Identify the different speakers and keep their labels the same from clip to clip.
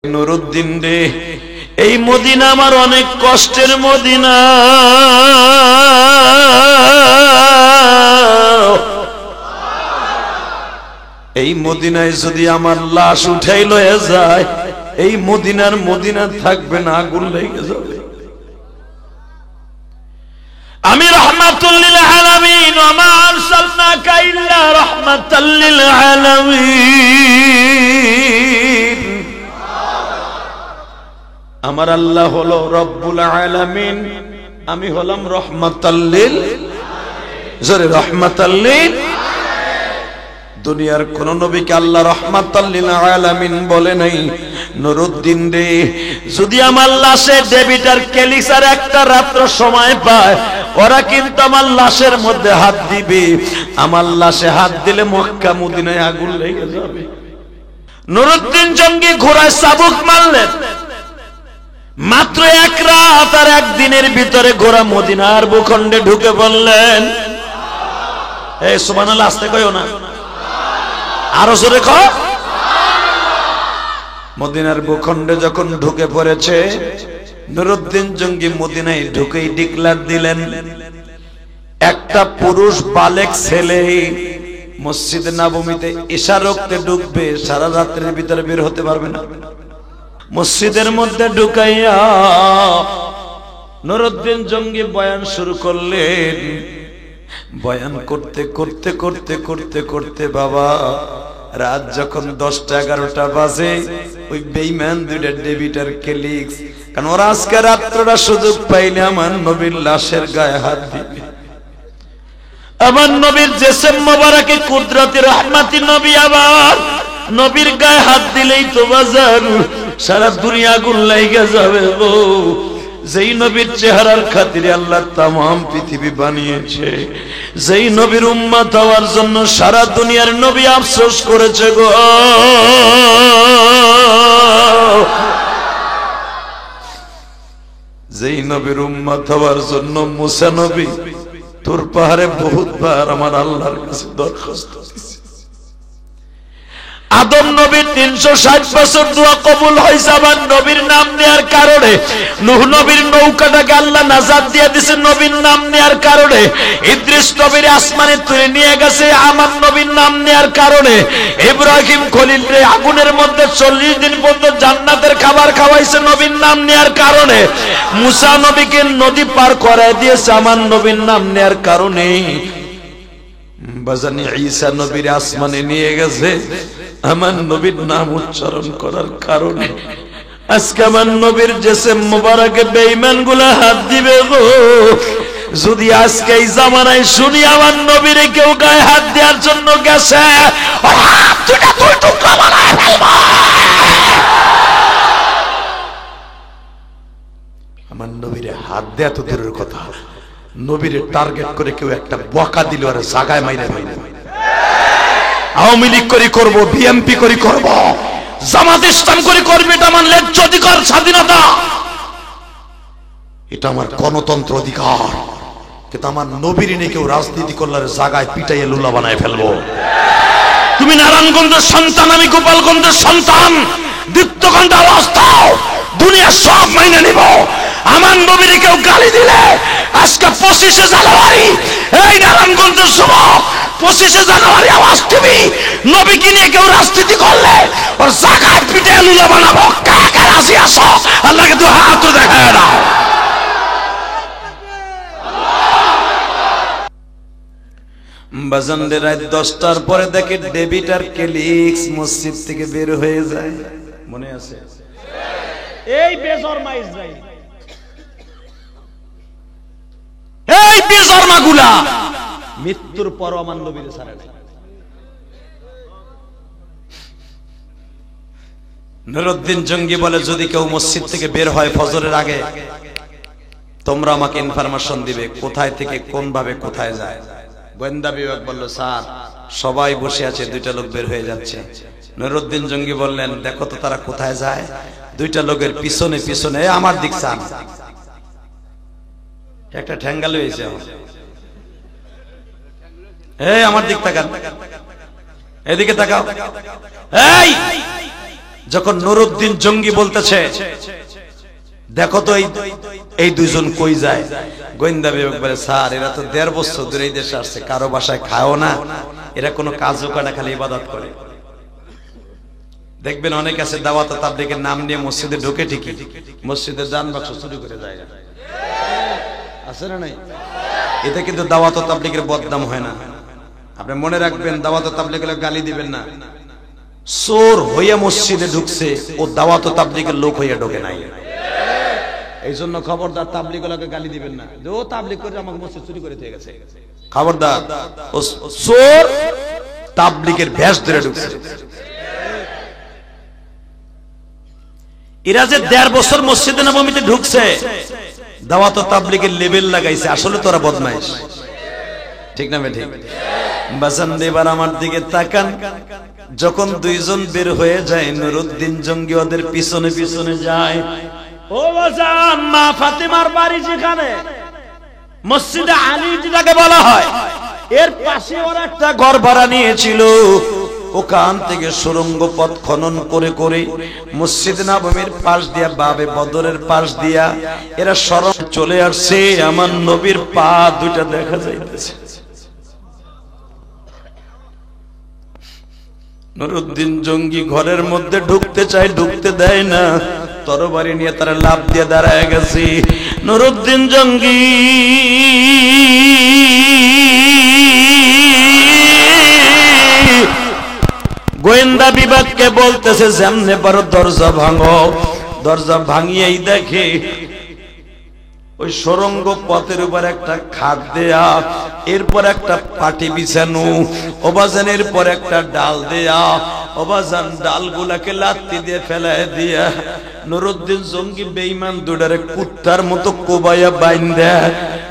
Speaker 1: নুরুদ্দিন রে, এই মদিনা আমার অনেক কষ্টের মদিনা। এই মদিনায় যদি আমার লাশ উঠাই লয়ে যায়, এই মদিনার মদিনা থাকবে না, আগুন লেগে যাবে। আমি রাহমাতুল লিল আলামিন ওয়া মা আরসালনাকা ইল্লা রাহমাতাল লিল আলামিন। আমার আল্লাহ হলো রব্বুল আলামিন, আমি হলাম রহমাতাল লিল, জোরে রহমাতাল লিল। দুনিয়ার কোন নবীকে আল্লাহ রহমাতাল লিল আলামিন বলে নাই। নুরুদ্দিন রে, যদি আমার লাশে ডেভিড আর ক্যালিসার একটা রাত্র সময় পায়, ওরা কিন্তু আমার লাশের মধ্যে হাত দিবে। আমার লাশে হাত দিলে মক্কা মদিনায় আগুন লেগে যাবে। নুরুদ্দিন জঙ্গি ঘোড়ায় চাবুক মারলেন, মাত্র এক রাত আর একদিনের ভিতরে ঘোড়া মদিনার ভূখণ্ডে ঢুকে পড়লেন। এই সুবহানাল্লাহ, আস্তে কইও না, আরো জোরে কও। মদিনার ভূখণ্ডে যখন ঢুকে পড়েছে, নুরুদ্দিন জঙ্গি মদিনায় ঢুকেই ডিক্লার দিলেন, একটা পুরুষ বালেক ছেলে মসজিদে নববীতে ইশা রক্তে ঢুকবে, সারা রাত্রির ভিতরে বের হতে পারবে না। মসজিদের মধ্যে ঢুকাইয়া নুরুদ্দিন জঙ্গি বয়ান শুরু করলেন। বয়ান করতে করতে করতে করতে করতে বাবা রাত যখন 10টা-11টা বাজে, ওই বেঈমান দুইটা ডেভিড আর ক্যালিক্স, কারণ ওরা আজকে রাত্রটা সুযোগ পাইলে আমার নবীর লাশের গায়ে হাত দিবে। আমার নবীর জিসম মোবারকে কুদরতি রহমতি নবী আবার নবীর গায়ে হাত দিলেই তো বাজার সারা দুনিয়া আগুন লাইগা যাবে গো। যেই নবীর চেহারার খাতিরে আল্লাহ তামাম পৃথিবী বানিয়েছে, যেই নবীর উম্মত হওয়ার জন্য সারা দুনিয়ার নবী আফসোস করেছে গো। যেই নবীর উম্মত হওয়ার জন্য মুসা নবী তোর পাহাড়ে বহুতবার আমার আল্লাহর কাছে দরখাস্ত দিয়েছে। আদম নবীর 360 বছর দোয়া কবুল হয়েছে আমার নবীর নাম নেয়ার কারণে। নূহ নবীর নৌকাটাকে আল্লাহ নাজাত দিয়ে দিয়েছে নবীর নাম নেয়ার কারণে। ইদ্রিস নবীর আসমানে তুলে নিয়ে গেছে আমার নবীর নাম নেয়ার কারণে। ইব্রাহিম খলিলরে আগুনের মধ্যে 40 দিন পর্যন্ত জান্নাতের খাবার খাওয়াইছে নবীর নাম নেয়ার কারণে। মুসা নবীকে নদী পার করায় দিয়েছে আমার নবীর নাম নেয়ার কারণে। বাজানি ঈসা নবীর আসমানে নিয়ে গেছে আমার নবীর নাম উচ্চারণ করার কারণে। আজকে আমার নবীর জিসম মোবারকে বেঈমান গুলা হাত দিবে গো। যদি আজকে এই জামানায় শুনি আমার নবীর কেউ গায়ে হাত দেওয়ার জন্য গেছে, আমার নবীর হাত দেয়া তো দূরের কথা, নবীর টার্গেট করে কেউ একটা বকা দিল আর জায়গায় মাইরে মাইরে। আওয়ামী লীগ করি করব, বিএনপি করি করব, জামাত ইসলাম করি করবে, এটা আমার ন্যায্য অধিকার, স্বাধীনতা, এটা আমার গণতন্ত্র অধিকার। কিন্তু আমার নবীর নিয়ে কেউ রাজনীতি করলে জায়গায় পিটাইয়ে লুলা বানায় ফেলবো। তুমি নারায়ণগঞ্জের সন্তান, আমি গোপালগঞ্জের সন্তান, দীপ্তগঞ্জে আওয়াজ দাও, দুনিয়া সব মাইনে নিব। আমার নবীর কেউ গালি দিলে আজকে 25শে জানুয়ারি এই নারায়ণগঞ্জের যুবক 25শে জানুয়ারি আওয়াজ দিবি। নবীকে নিয়ে কেউ রাজনীতি করলে ওর জায়গায় পিঠে লুলা বানাবো। কাকে রাজি আসো? আল্লাহকে তো হাত দেখায় দাও। বাজানদের রাত 10টার পরে দেখে ডেভিড আর ক্যালিক্স মসজিদ থেকে বের হয়ে যায়, মনে আছে? এই বেজরমা ইসরাইল, এই বেজরমা গুলা মৃত্যুর পর আমার নবীর ছাড়ে নাই। নুরুদ্দিন জঙ্গি বলে, যদি কেউ মসজিদ থেকে বের হয় ফজরের আগে, তোমরা আমাকে ইনফরমেশন দিবে কোথায় থেকে কোন ভাবে কোথায় যায়। গোয়েন্দা বিভাগ বলল, স্যার সবাই বসে আছে, 2টা লোক বের হয়ে যাচ্ছে। নুরুদ্দিন জঙ্গি বললেন, দেখো তো তারা কোথায় যায়। 2টা লোকের পিছনে পিছনে আমার দিক চান, একটা ঠ্যাঙ্গাল হয়েছে, এই আমার দিক তাকান, এদিকে তাকাও। এই যখন নুরুদ্দিন জঙ্গি বলতেছে দেখো তো এই দুইজন কই যায়, গোয়েন্দা বিভাগ বলে স্যার এরা তো 1.5 বছর ধরে এই দেশে আসছে, কারো বাসায় খায়ও না, এরা কোনো কাজও করে না, খালি ইবাদত করে। দেখবেন অনেক আছে দাওয়াত তাবলীগের নাম নিয়ে মসজিদে ঢোকে, ঠিকই মসজিদের দান বাক্স চুরি করে যায়, আছে না নাই? এতে কিন্তু দাওয়াত তাবলীগের বদনাম হয় না। আপনি মনে রাখবেন, দাওয়াত তাবলীগের গালি দিবেন না। চোর হইয়া মসজিদে ঢুকছে, ও দাওয়াত তাবলীগের লোক হইয়া ঢোকে নাই। এই জন্য খবরদার তাবলীগকে গালি দিবেন না যে ও তাবলীগ করে আমাকে মসজিদ চুরি করে দিয়ে গেছে। খবরদার, ও চোর তাবলীগের ভেষ ধরে ঢুকছে। এরা যে 1.5 বছর মসজিদে নববীতে ঢুকছে, দাওয়াত তাবলীগের লেভেল লাগাইছে, আসলে তোরা বদমাইশ, ঠিক না বেঠিক? বাজান এবার আমার দিকে তাকান, যখন দুইজন বের হয়ে যায়, নুরুদ্দিন জঙ্গি ওদের পিছনে পিছনে যায়। ও বাজান, মা ফাতেমার বাড়ি যেখানে, মসজিদে আলী যেটাকে বলা হয়, এর পাশে ওরা একটা ঘর ভাড়া নিয়েছিল। ওখান থেকে সুড়ঙ্গ পথ খনন করে করে মসজিদ নববীর পাশ দিয়া, বাবে বদরের পাশ দিয়া এরা সরম চলে আসছে। আমার নবীর পা দুইটা দেখা যাইতেছে। নুরুদ্দিন জঙ্গি ঘরের মধ্যে ঢুকতে চায়, ঢুকতে দেয় না, তরবারি নিয়ে তারা লাফ দিয়ে দাঁড়ায় গেছে। নুরুদ্দিন জঙ্গি গোয়েন্দা বিভাগকে বলতেছে যেমনে পারো দরজা ভাঙো। দরজা ভাঙিয়েই দেখে ওই সুড়ঙ্গ পথের উপর একটা খাট দেয়া, এরপর একটা পাটি বিছানো, ওবাজান এরপর একটা ডাল দেয়া, ওবাজান ডালগুলাকে লাত্তি দিয়ে ফেলায় দিয়া নুরুদ্দিন জঙ্গি বেঈমান দুডারে কুত্তার মতো কোবাইয়া বাইন্দা,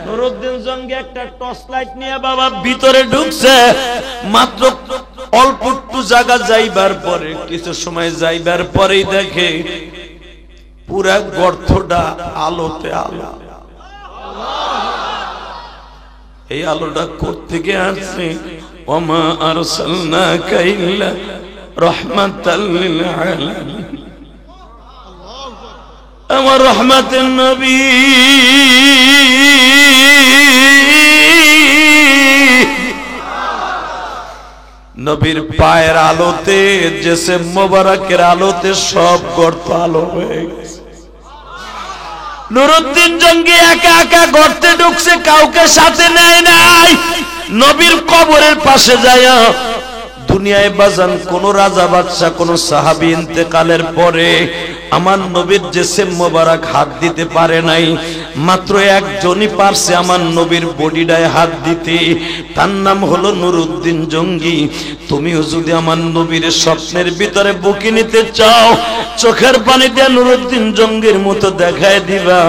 Speaker 1: নুরুদ্দিন জঙ্গি একটা টর্চ লাইট নিয়ে বাবা ভিতরে ঢুকছে। মাত্র অল্প একটু জায়গা যাইবার পরে, কিছু সময় যাইবার পরেই দেখে পুরা গর্তটা আলোতে আলো। এই আলোটা কোত্থেকে আসছে? ওমা আরসালনাকা ইল্লা রাহমাতাল লিল আলামিন, আমার রহমতের নবী। নবীর পায়ের আলোতে, জিসম মোবারকের আলোতে সব গর্ত আলো হয়ে গেছে। নুরুদ্দিন জঙ্গি একা একা গর্তে ঢুকছে, কাউকে সাথে নেয় নাই। নবীর কবরের পাশে যায়, দুনিয়ায় বাজান কোন রাজা বাদশাহ কোন সাহাবী ইন্তেকালের পরে আমার নবীর জিসম মোবারক হাত দিতে পারে নাই। মাত্র একজনই পারছে আমার নবীর বডিটায় হাত দিতে, তার নাম হলো নুরুদ্দিন জঙ্গি। তুমিও যদি আমার নবীর স্বপ্নের ভিতরে বুকে নিতে চাও, চোখের পানি দিয়ে নুরুদ্দিন জঙ্গির মতো দেখায় দিবা।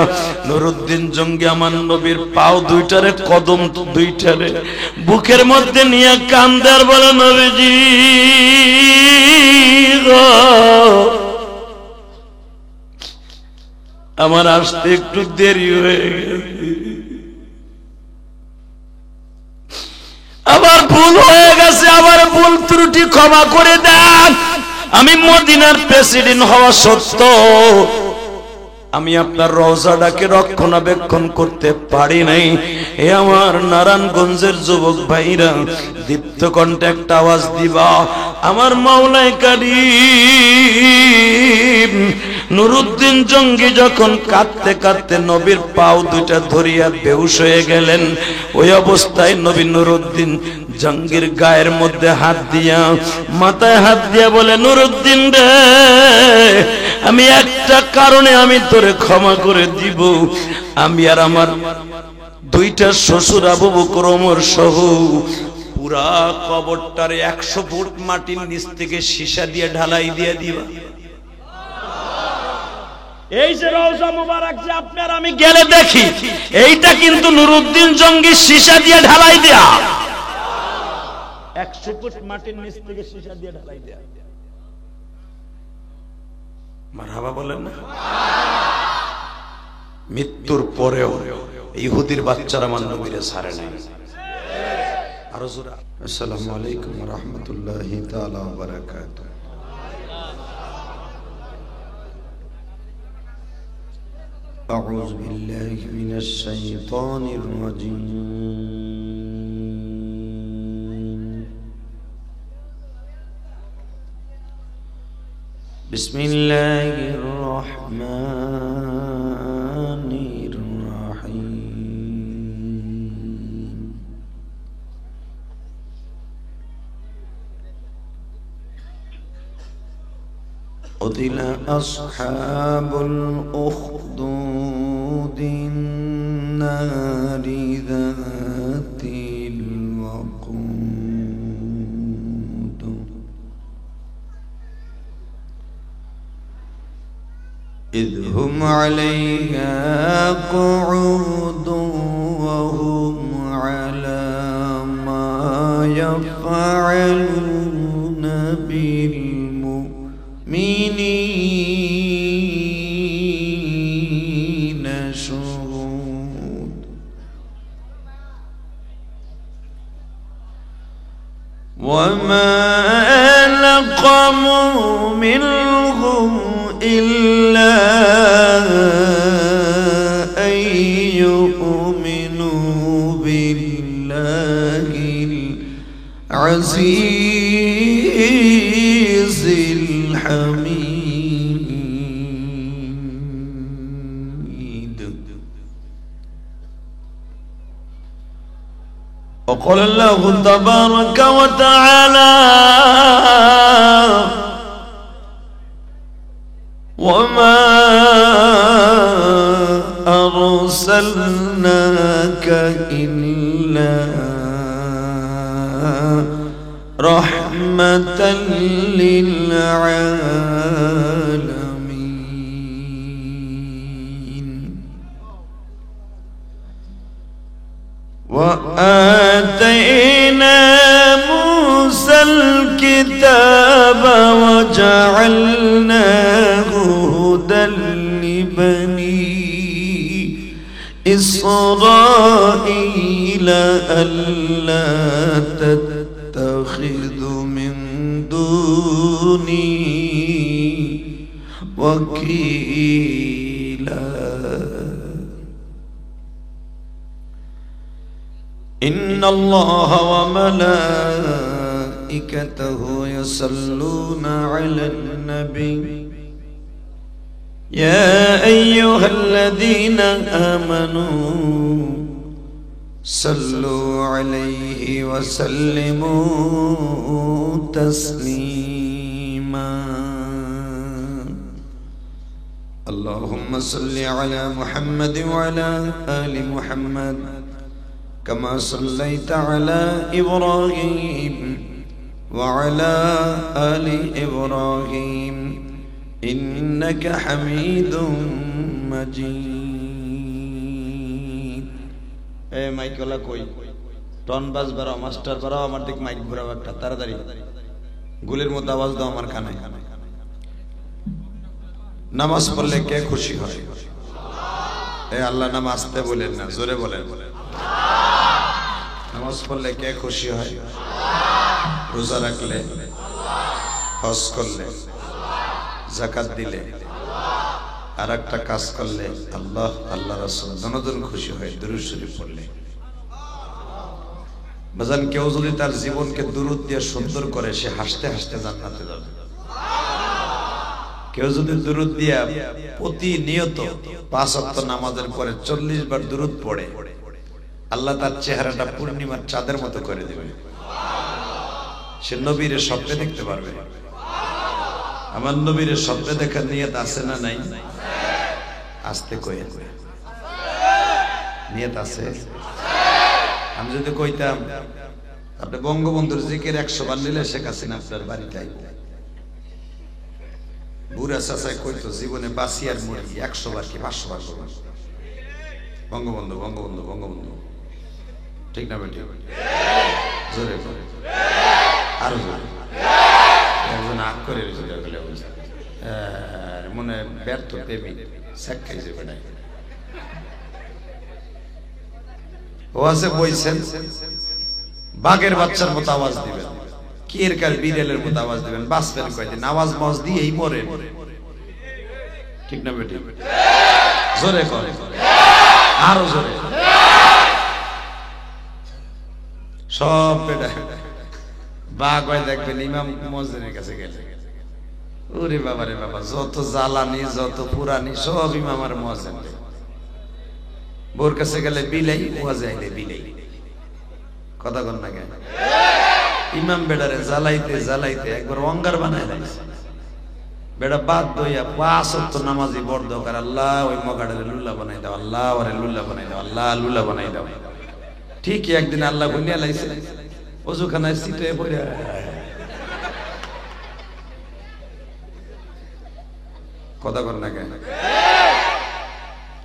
Speaker 1: নুরুদ্দিন জঙ্গি আমার নবীর পাও দুইটারে, কদম দুইটারে বুকের মধ্যে নিয়ে কান্দে আর বলে, নবীজি গো, আমার আসতে একটু দেরি হয়ে গেছে, আমার ভুল হয়ে গেছে, আমার ভুল ত্রুটি ক্ষমা করে দেন। আমি মদিনার প্রেসিডেন্ট হওয়া সত্ত্বেও আমি আপনার রওজাটাকে রক্ষণাবেক্ষণ করতে পারি নাই। এ আমার নারায়ণগঞ্জের যুবক ভাইরা, দীপ্ত কণ্ঠে একটা আওয়াজ দিবা, আমার মাওলায়ে কারীম। নুরুদ্দিন জঙ্গি যখন কাঁদতে কাঁদতে নবীর পাও দুইটা ধরিয়া বেহুশ হয়ে গেলেন, ওই অবস্থায় নবী নুরুদ্দিন জঙ্গির গায়ের মধ্যে হাত দিয়া, মাথায় হাত দিয়া বলে, নুরুদ্দিন রে, আমি একটা কারণে আমি তোরে ক্ষমা করে দিব। আমি আর আমার দুইটা শ্বশুর আবু বকর ওমর সহ পুরা কবরটারে 100 ফুট মাটির নিচ থেকে সীসা দিয়ে ঢালাই দিয়ে দিবা। এই যে রওজা মুবারক যে আপনার আমি গেলে দেখি, এইটা কিন্তু নুরুদ্দিন জঙ্গি সীসা দিয়ে ঢালাই দেয়া, 100 ফুট মাটির নিচ থেকে সীসা দিয়ে ঢালাই দেয়া। মারহাবা বলেন না? মৃত্যুর পরেও ইহুদির বাচ্চারা আমার নবীরে ছাড়ে নাই। আরো জোরে আসসালামু আলাইকুম ওয়া রাহমাতুল্লাহি তাআলা ওয়া বারাকাতুহু। أعوذ بالله من الشيطان الرجيم بسم الله الرحمن الرحيم قتل أصحاب الأخدود النار ذات الوقود إذ هم عليها قعود وهم على ما يفعلون بالمؤمنين شهود وما نقموا منهم إلا أن يؤمنوا بالله العزيز الحميد وقال الله تبارك وتعالى وما أرسلناك إلا رحمة للعالمين وآتينا موسى الكتاب وجعلناه هدى لبني إسرائيل ألا تتخذوا من دوني وكيلا إن الله وملائكته يصلون على النبي يا أيها الذين آمنوا صلوا عليه وسلموا تسليما اللهم صل على محمد وعلى آل محمد كما صليت على إبراهيم وعلى آل إبراهيم إنك حميد مجيد মাইক ওলা কই টন বাজ বাড়াও মাস্টার বাড়াও আমার দিক মাইক ঘোরাও একটা তাড়াতাড়ি গুলের মধ্যে আওয়াজ দাও আমার কানে নামাজ পড়লে কে খুশি হয় এ আল্লাহ নাম আস্তে বলেন না জোরে বলেন নামাজ পড়লে কে খুশি হয় রোজা রাখলে হজ করলে যাকাত দিলে আর একটা কাজ করলে আল্লাহ আল্লাহ রাসূল দুজন খুশি হয় দুরূদ শরীফ পড়লে বাজান কেউ যদি তার জীবনকে দুরূদ দিয়ে সুন্দর করে সে হাসতে হাসতে জান্নাতে যাবে কেউ যদি দুরূদ দিয়া প্রতিনিয়ত 5 ওয়াক্ত নামাজের পরে 40 বার দুরূদ পড়ে আল্লাহ তার চেহারাটা পূর্ণিমার চাঁদের মতো করে দিবে সে নবীর স্বপ্নে দেখতে পারবে আমার নবীর স্বপ্নে দেখার নিয়ত আছে না নাই আস্তে কইয়া নিয়ত আছে আমি যদি কইতাম আপনি বঙ্গবন্ধুর জিকির 100 বার নিলে শেখ হাসিনা আপনার বাড়িতে আইব বুড়া চাচাই কইতো জীবনে বাসি আর মুরগি 100 বার কি 500 বার করবেন বঙ্গবন্ধু বঙ্গবন্ধু বঙ্গবন্ধু ঠিক না বেটি জোরে করে আর জোরে একজন আগ করে রয়েছে মনে ব্যর্থ প্রেমিক সাক্ষাইছে বেটাই ও আছে বইছেন বাঘের বাচ্চার মতো আওয়াজ দিবেন কির কাল বিড়ালের মতো আওয়াজ দিবেন বাঁচবেন কয়দিন আওয়াজ মজ দিয়েই মরেন ঠিক না বেটি জোরে কর, আরো জোরে। সব বেটা বাঘ হয় দেখবেন ইমাম মসজিদের কাছে গেলে, ওরে বাবা রে বাবা, যত জ্বালানি যত পুরানি সব ইমামের মসজিদ। বোর কাছে গেলে বিলাই, ওয়াজে আইলে বিলাই। কথা কন না কেন? ইমাম বেড়ারে জ্বালাইতে জ্বালাইতে একবার অঙ্গার বানায় দিয়েছে। বেড়া বাদ দইয়া 5 ওয়াক্ত নামাজি বড় দরকার, আল্লাহ ওই মগাড়ারে লুল্লা বানাই দাও, আল্লাহ ওরে লুল্লা বানাই দাও, আল্লাহ লুল্লা বানাই দাও। ঠিক একদিন আল্লাহ বনিয়া লাইছে, ওযুখানায় সিটে পড়ে কথা কর না কেন?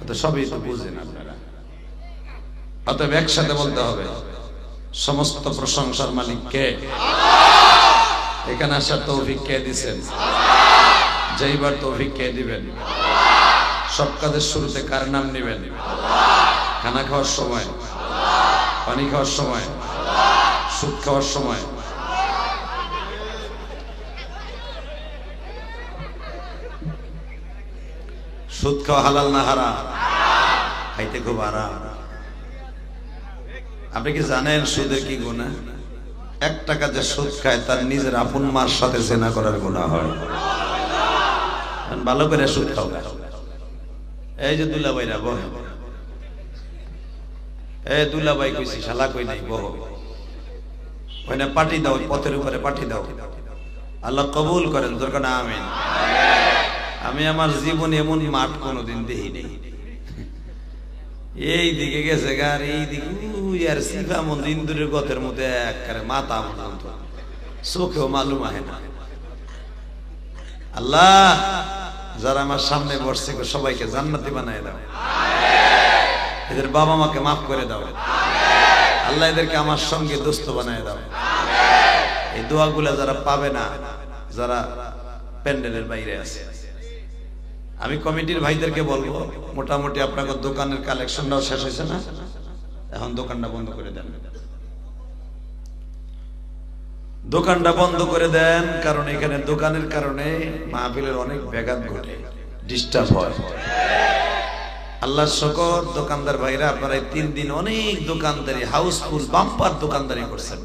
Speaker 1: তো সবই তো বুঝেন আপনারা। অতএব একসাথে বলতে হবে, সমস্ত প্রশংসার মালিক কে? এখানে আসার তৌফিক কে দিছেন? যাইবার তৌফিক কে দিবেন? সব কাজের শুরুতে কার নাম নেবেন? খানা খাওয়ার সময়, পানি খাওয়ার সময়, সুদ খাওয়ার সময়। সুদ খাওয়া হালাল না হারাম? খাইতে খুব আরাম। আপনি কি জানেন সুদের কি গুনাহ? 1 টাকা যে সুদ খায় তার নিজের আপন মার সাথে জিনা করার গুনাহ হয়। ভালো করে সুদ খাও। এই যে দুলাভাইরা বহ, এই দুলাভাই কইছি শালা কই নাই, বহ ওই না পাটি দাও, পথের উপরে পাটি দাও। আল্লাহ কবুল করেন, দরকার না আমিন। আমি আমার জীবনে এমন মাঠ কোনোদিন দেখি নেই। এই দিকে গেছে গার, এই দিকে আর সিফা মন্দির ইন্দুরের গতের মধ্যে একবারে মাথা পর্যন্ত, চোখেও মালুম আহে না। আল্লাহ যারা আমার সামনে বসছে সবাইকে জান্নাতি বানায় দাও, এদের বাবা মাকে মাফ করে দাও। আল্লাহ এদেরকে আমার সঙ্গে দোস্ত বানায় দাও। এই দোয়াগুলা যারা পাবে না, যারা প্যান্ডেলের বাইরে আছে, আমি কমিটির ভাইদেরকে বলবো, মোটামুটি আপনার দোকানের কালেকশনটাও শেষ হয়েছে না, এখন দোকানটা বন্ধ করে দেন। দোকানটা বন্ধ করে দেন, কারণ এখানে দোকানের কারণে মাহফিলের অনেক ব্যাঘাত ঘটে, ডিস্টার্ব হয়। আল্লাহর শুকর দোকানদার ভাইরা, আপনারা 3 দিন অনেক দোকানদারি হাউসফুল বাম্পার দোকানদারি করছেন।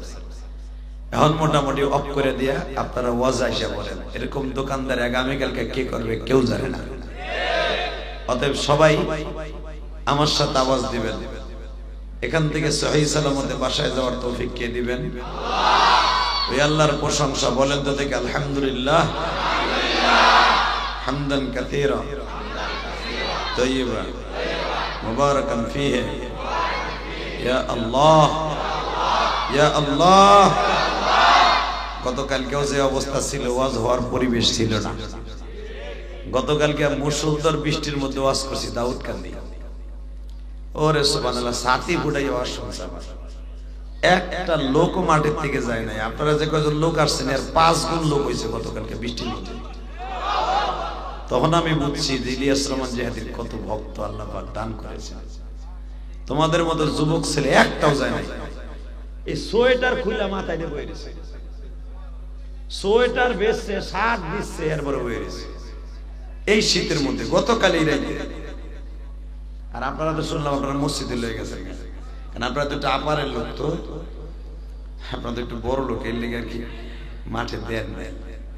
Speaker 1: এখন মোটামুটি অফ করে দিয়া আপনারা ওয়াজ আইসা বলেন, এরকম দোকানদার আগামীকালকে কে করবে কেউ জানে না। অতএব সবাই আমার সাথে আওয়াজ দিবেন, এখান থেকে সহিহ সালামতে বাসায় যাওয়ার তৌফিক কে দিবেন? ওই আল্লাহর প্রশংসা বলেন তো দেখি, আলহামদুলিল্লাহ হামদান কাসীরা তাইয়্যিবান মুবারাকান ফীহি, ইয়া আল্লাহ ইয়া আল্লাহ। গতকালকেও যে অবস্থা ছিল, ওয়াজ হওয়ার পরিবেশ ছিল না। গতকালকে মুষলধার বৃষ্টির মধ্যে ওয়াজ করছি দাউদকান্দি। ওরে সুবহানাল্লাহ, সাথী ফুটাই ওয়াজ শুনছে আমার। একটা লোক মাঠের থেকে যায় নাই। আপনারা যে কয়জন লোক আসছেন এর 5 গুণ লোক হয়েছে গতকালকে বৃষ্টির মধ্যে। তখন আমি বুঝছি যে ইলিয়াস রহমান জিহাদির কত ভক্ত আল্লাহ পাক দান করেছেন। তোমাদের মতো যুবক ছেলে একটাও যায় নাই। এই সোয়েটার খুলে মাথায় দিয়ে বয়ে গেছে, সোয়েটার বেচছে, শার্ট দিচ্ছে, এরপরে বয়ে গেছে এই শীতের মধ্যে গতকাল এই রাইতে। আর আপনারা তো শুনলাম আপনারা মসজিদে লয়ে গেছেন, কারণ আপনারা তো একটু আপারের লোক, তো আপনারা তো একটু বড় লোক, এর লেগে আর কি মাঠে দেন দেন।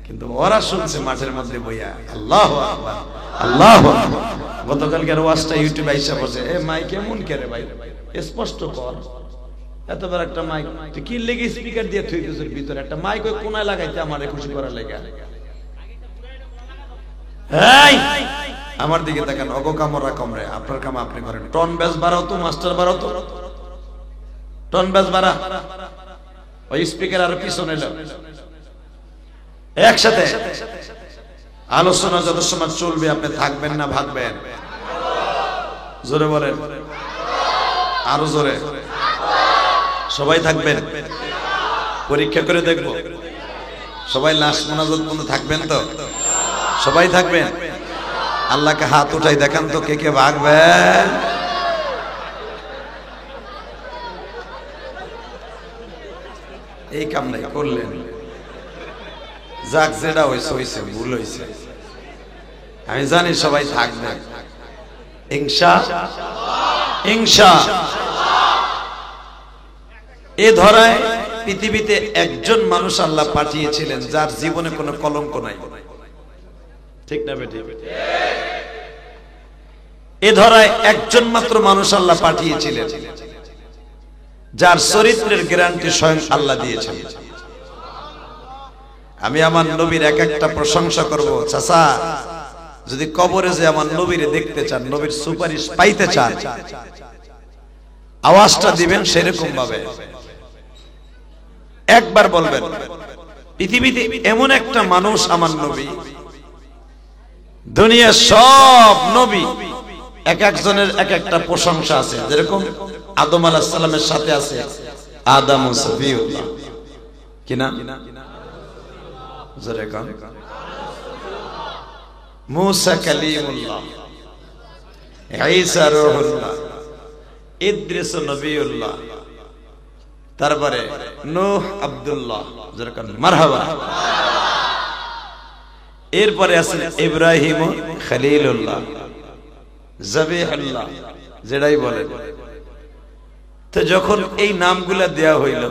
Speaker 1: কিন্তু ওরা শুনছে মাঠের মধ্যে বইয়া, আল্লাহু আকবার আল্লাহু আকবার। গতকালকের ওয়াজটা ইউটিউবে আইসা বসে, এ মাইক এমন করে ভাই, স্পষ্ট কর। এত বড় একটা মাইক তুই কি লেগে স্পিকার দিয়ে থুই দিছিস ভিতরে? একটা মাইক ওই কোনায় লাগাইতে আমারে খুশি করার লাগা। এই আমার দিকে তাকান, অগো কামরা কমরে, আপনার কাম আপনি করেন। টন বেস বাড়াও তো, মাস্টার বাড়াও তো, টন বেস বাড়া। ওই স্পিকার আর পিছনে লাও, একসাথে আলোচনা যত সময় চলবে আপনি থাকবেন না ভাগবেন? জোরে বলেন, আরো জোরে। সবাই থাকবেন? পরীক্ষা করে দেখবো সবাই লাস্ট মোনাজাত পর্যন্ত থাকবেন তো? সবাই থাকবেন? আল্লাহকে হাত উঠাই দেখান তো কে কে ভাগবেন। এই কাম নাই করলেন, যাক যেটা হয়েছে হয়েছে, ভুল হয়েছে। আমি জানি সবাই থাকবে, এ ধরায় পৃথিবীতে একজন মানুষ আল্লাহ পাঠিয়েছিলেন যার জীবনে কোনো কলঙ্ক নাই, ঠিক না বেটি? এ ধরায় একজন মাত্র মানুষ আল্লাহ পাঠিয়েছিলেন যার চরিত্রের গ্যারান্টি স্বয়ং আল্লাহ দিয়েছেন। আমি আমার নবীর এক একটা প্রশংসা করব। চাচা, যদি কবরে যে আমার নবীরে দেখতে চান, নবীর সুপারিশ পাইতে চান, আওয়াজটা দিবেন সেরকম ভাবে একবার বলবেন, পৃথিবীতে এমন একটা মানুষ আমার নবী, দুনিয়ার সব নবী এক একজনের এক একটা প্রশংসা আছে। যেরকম আদম আলাইহিস সালামের সাথে আছে আদম সফিউল্লাহ, কি না? যেরকম মুসা কালিমুল্লাহ, ঈসা রূহুল্লাহ, ইদ্রিস নবিউল্লাহ, তারপরে নূহ আব্দুল্লাহ, যেরকম মারহাবা। এরপরে আছেন ইব্রাহিম খলিলুল্লাহ, জবিহুল্লাহ, যেটাই বলেন। তো যখন এই নামগুলা দেয়া হইল,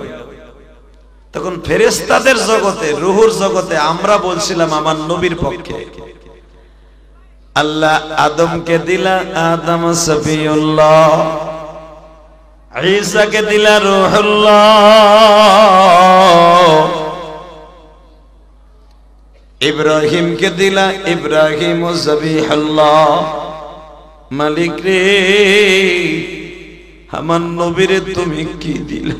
Speaker 1: তখন ফেরেশতাদের জগতে, রূহুর জগতে আমরা বলছিলাম আমার নবীর পক্ষে, আল্লাহ আদমকে দিলা আদম সফিউল্লাহ, ঈসাকে দিলা রূহুল্লাহ, ইব্রাহিমকে দিলা ইব্রাহিম জবিহুল্লাহ। মালিক রে, আমার নবীরে তুমি কি দিলে?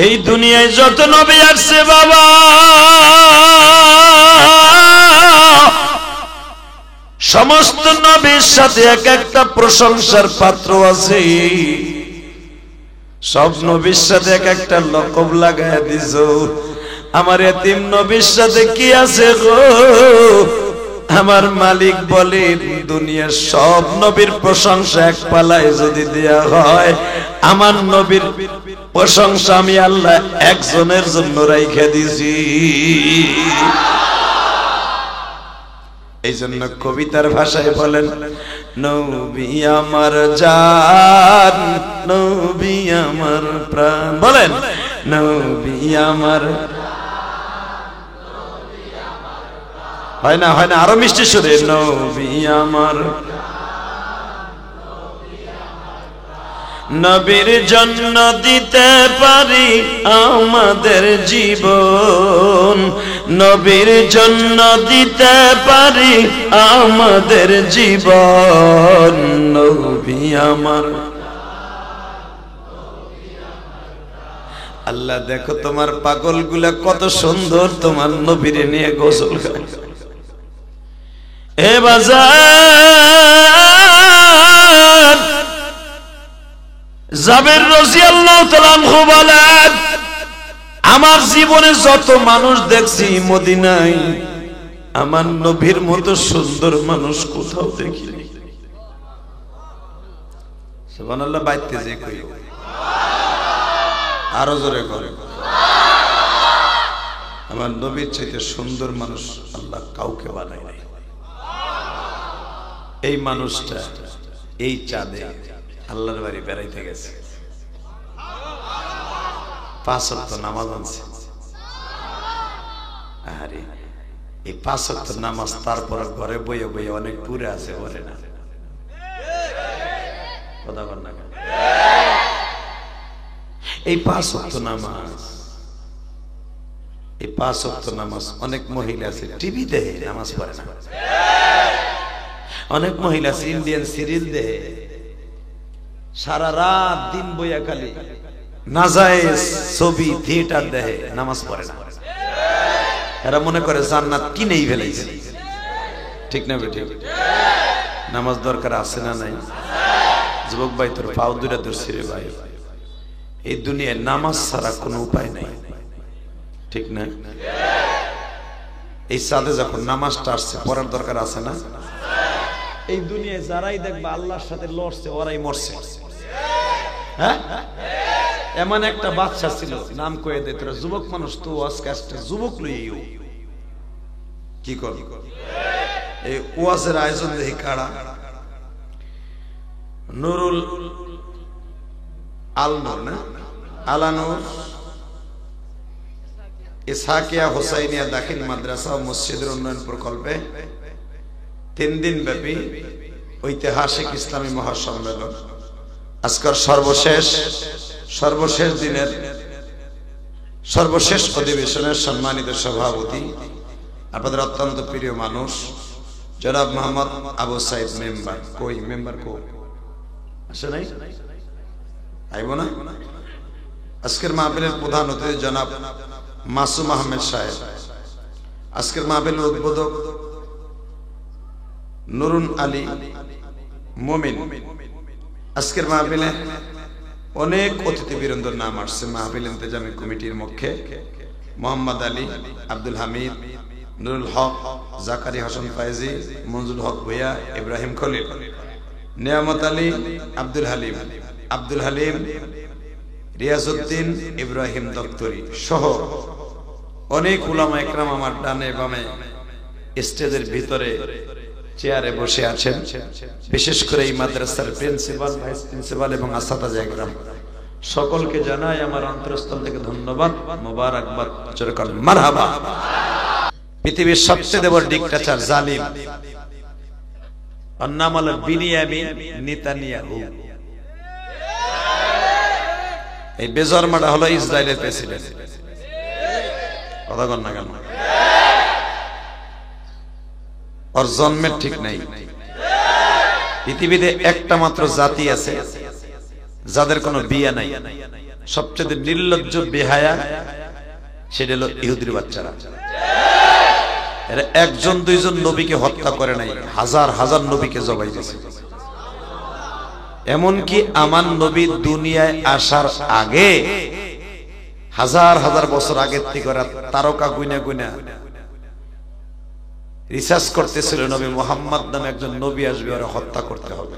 Speaker 1: এই দুনিয়ায় যত নবী আসছে বাবা, সমস্ত নবীর সাথে এক একটা প্রশংসার পাত্র আছে। সব নবীর সাথে এক একটা লকব লাগায় দিছো, আমার এতিম নবীর সাথে কি আছে গো? আমার মালিক বলেন, দুনিয়ার সব নবীর প্রশংসা এক পালায় যদি দেয়া হয়, আমার নবীর প্রশংসা আমি আল্লাহ একজনের জন্য রাইখা দিছি। এই জন্য কবিতার ভাষায় বলেন, নবী আমার জান, নবী আমার প্রাণ। বলেন, নবী আমার, হয় না? হয় না? আরো মিষ্টি সুরে, নবী আমার। নবীর জন্য দিতে পারি আমাদের জীবন, নবীর জন্য দিতে পারি আমাদের জীবন। নবী আমার। আল্লাহ দেখো তোমার পাগলগুলা কত সুন্দর তোমার নবীরে নিয়ে গোসল খায়। এ বাজার জাবের রাদিয়াল্লাহু তাআলা আনহু বলেন, আমার জীবনে যত মানুষ দেখছি মদিনায়, আমার নবীর মতো সুন্দর মানুষ কোথাও দেখিনি। সুবহানাল্লাহ। বাইতে যে কই আরো জোরে করে, আমার নবীর চাইতে সুন্দর মানুষ আল্লাহ কাউকে বানায় নাই। এই মানুষটা এই চাঁদে আল্লাহর বাড়ি বেড়াইতে গেছে, 5 ওয়াক্ত নামাজ আনছে। আরে এই 5 ওয়াক্ত নামাজ তারপর ঘরে বইয়ে বইয়ে অনেক পুরে আছে, বলে না? কথা বল না। এই 5 ওয়াক্ত নামাজ, এই 5 ওয়াক্ত নামাজ অনেক মহিলা আছে টিভি দেখে নামাজ পড়ে না। অনেক মহিলা আছে ইন্ডিয়ান সিরিজ দেখে সারা রাত দিন বইয়া খালি নাজায়েজ ছবি থিয়েটার দেখে, নামাজ পড়ে না। এরা মনে করে জান্নাত কিনেই ফেলেছে, ঠিক না বেটি? নামাজ দরকার আছে না নাই? যুবক ভাই, তোর পাও দুইটা ধরছি রে ভাই। এই দুনিয়ায় নামাজ ছাড়া কোনো উপায় নাই, ঠিক না? এই সাথে যখন নামাজটা আসছে, পড়ার দরকার আছে না? এই দুনিয়ায় যারাই দেখবা আল্লাহর সাথে লড়ছে, ওরাই মরছে। হ্যাঁ, এমন একটা বাচ্চা ছিল, নাম কয়ে দে, তোরা যুবক মানুষ তো আজকে একটা যুবক লইও কি কর, এই ওয়াজের আয়োজন দেখি কারা নুরুল আলনুর না আলানুর ইসহাকিয়া হুসাইনিয়া দাখিল মাদ্রাসা ও মসজিদের উন্নয়ন প্রকল্পে 3 দিন ব্যাপী ঐতিহাসিক ইসলামী মহাসম্মেলন আজকের সর্বশেষ দিনের সর্বশেষ অধিবেশনের সম্মানিত সভাপতি আপনাদের অত্যন্ত প্রিয় মানুষ জনাব মোহাম্মদ আবু সাইদ মেম্বার কই মেম্বার কো আসে নাই আইব না আজকের মাহফিলের প্রধান অতিথি জনাব মাসুম আহমেদ সাহেব আজকের মাহফিলের উদ্বোধক নুরুন আলী মুমিন আজকের মাহফিলে অনেক অতিথিবৃন্দর নাম আসছে মাহফিল ইন্তেজামী কমিটির মুখ্য মোহাম্মদ আলী আব্দুল হামিদ নুরুল হক জাকারি হাসান ফাইজি মঞ্জুর হক ভুইয়া ইব্রাহিম খলিল নিয়ামত আলী আব্দুল হালিম রিয়াজউদ্দিন ইব্রাহিম দপ্তরি সহ অনেক উলামা একরাম আমার ডানে বামে স্টেজের ভিতরে চেয়ারে বসে আছেন বিশেষ করে এই মাদ্রাসার প্রিন্সিপাল ভাইস প্রিন্সিপাল এবং আসাতাজা একরাম সকলকে জানাই আমার অন্তরস্থল থেকে ধন্যবাদ মোবারকবাদ চিরকাল মারহাবা পৃথিবীর সবচেয়ে বড় ডিক্টেটর জালিম নাম হলো বিনিয়ামিন নেতানিয়াহু এই বেজরমাটা হলো ইসরায়েলের প্রেসিডেন্ট কথা বল না কেন ওর জন্মের ঠিক নাই পৃথিবীতে একটা মাত্র জাতি আছে যাদের কোনো বিয়ে নাই সবচেয়ে নির্লজ্জ বেহায়া সেটা হলো ইহুদির বাচ্চারা এরা একজন দুইজন নবীকে হত্যা করে নাই হাজার হাজার নবীকে জবাই দিয়েছে এমনকি আমার নবী দুনিয়ায় আসার আগে হাজার হাজার বছর আগের থেকে ওরা তারকা গুইনা গুইনা রিসার্চ করতেছিল নবী মুহাম্মদ নামে একজন নবী আসবে ওরা হত্যা করতে হবে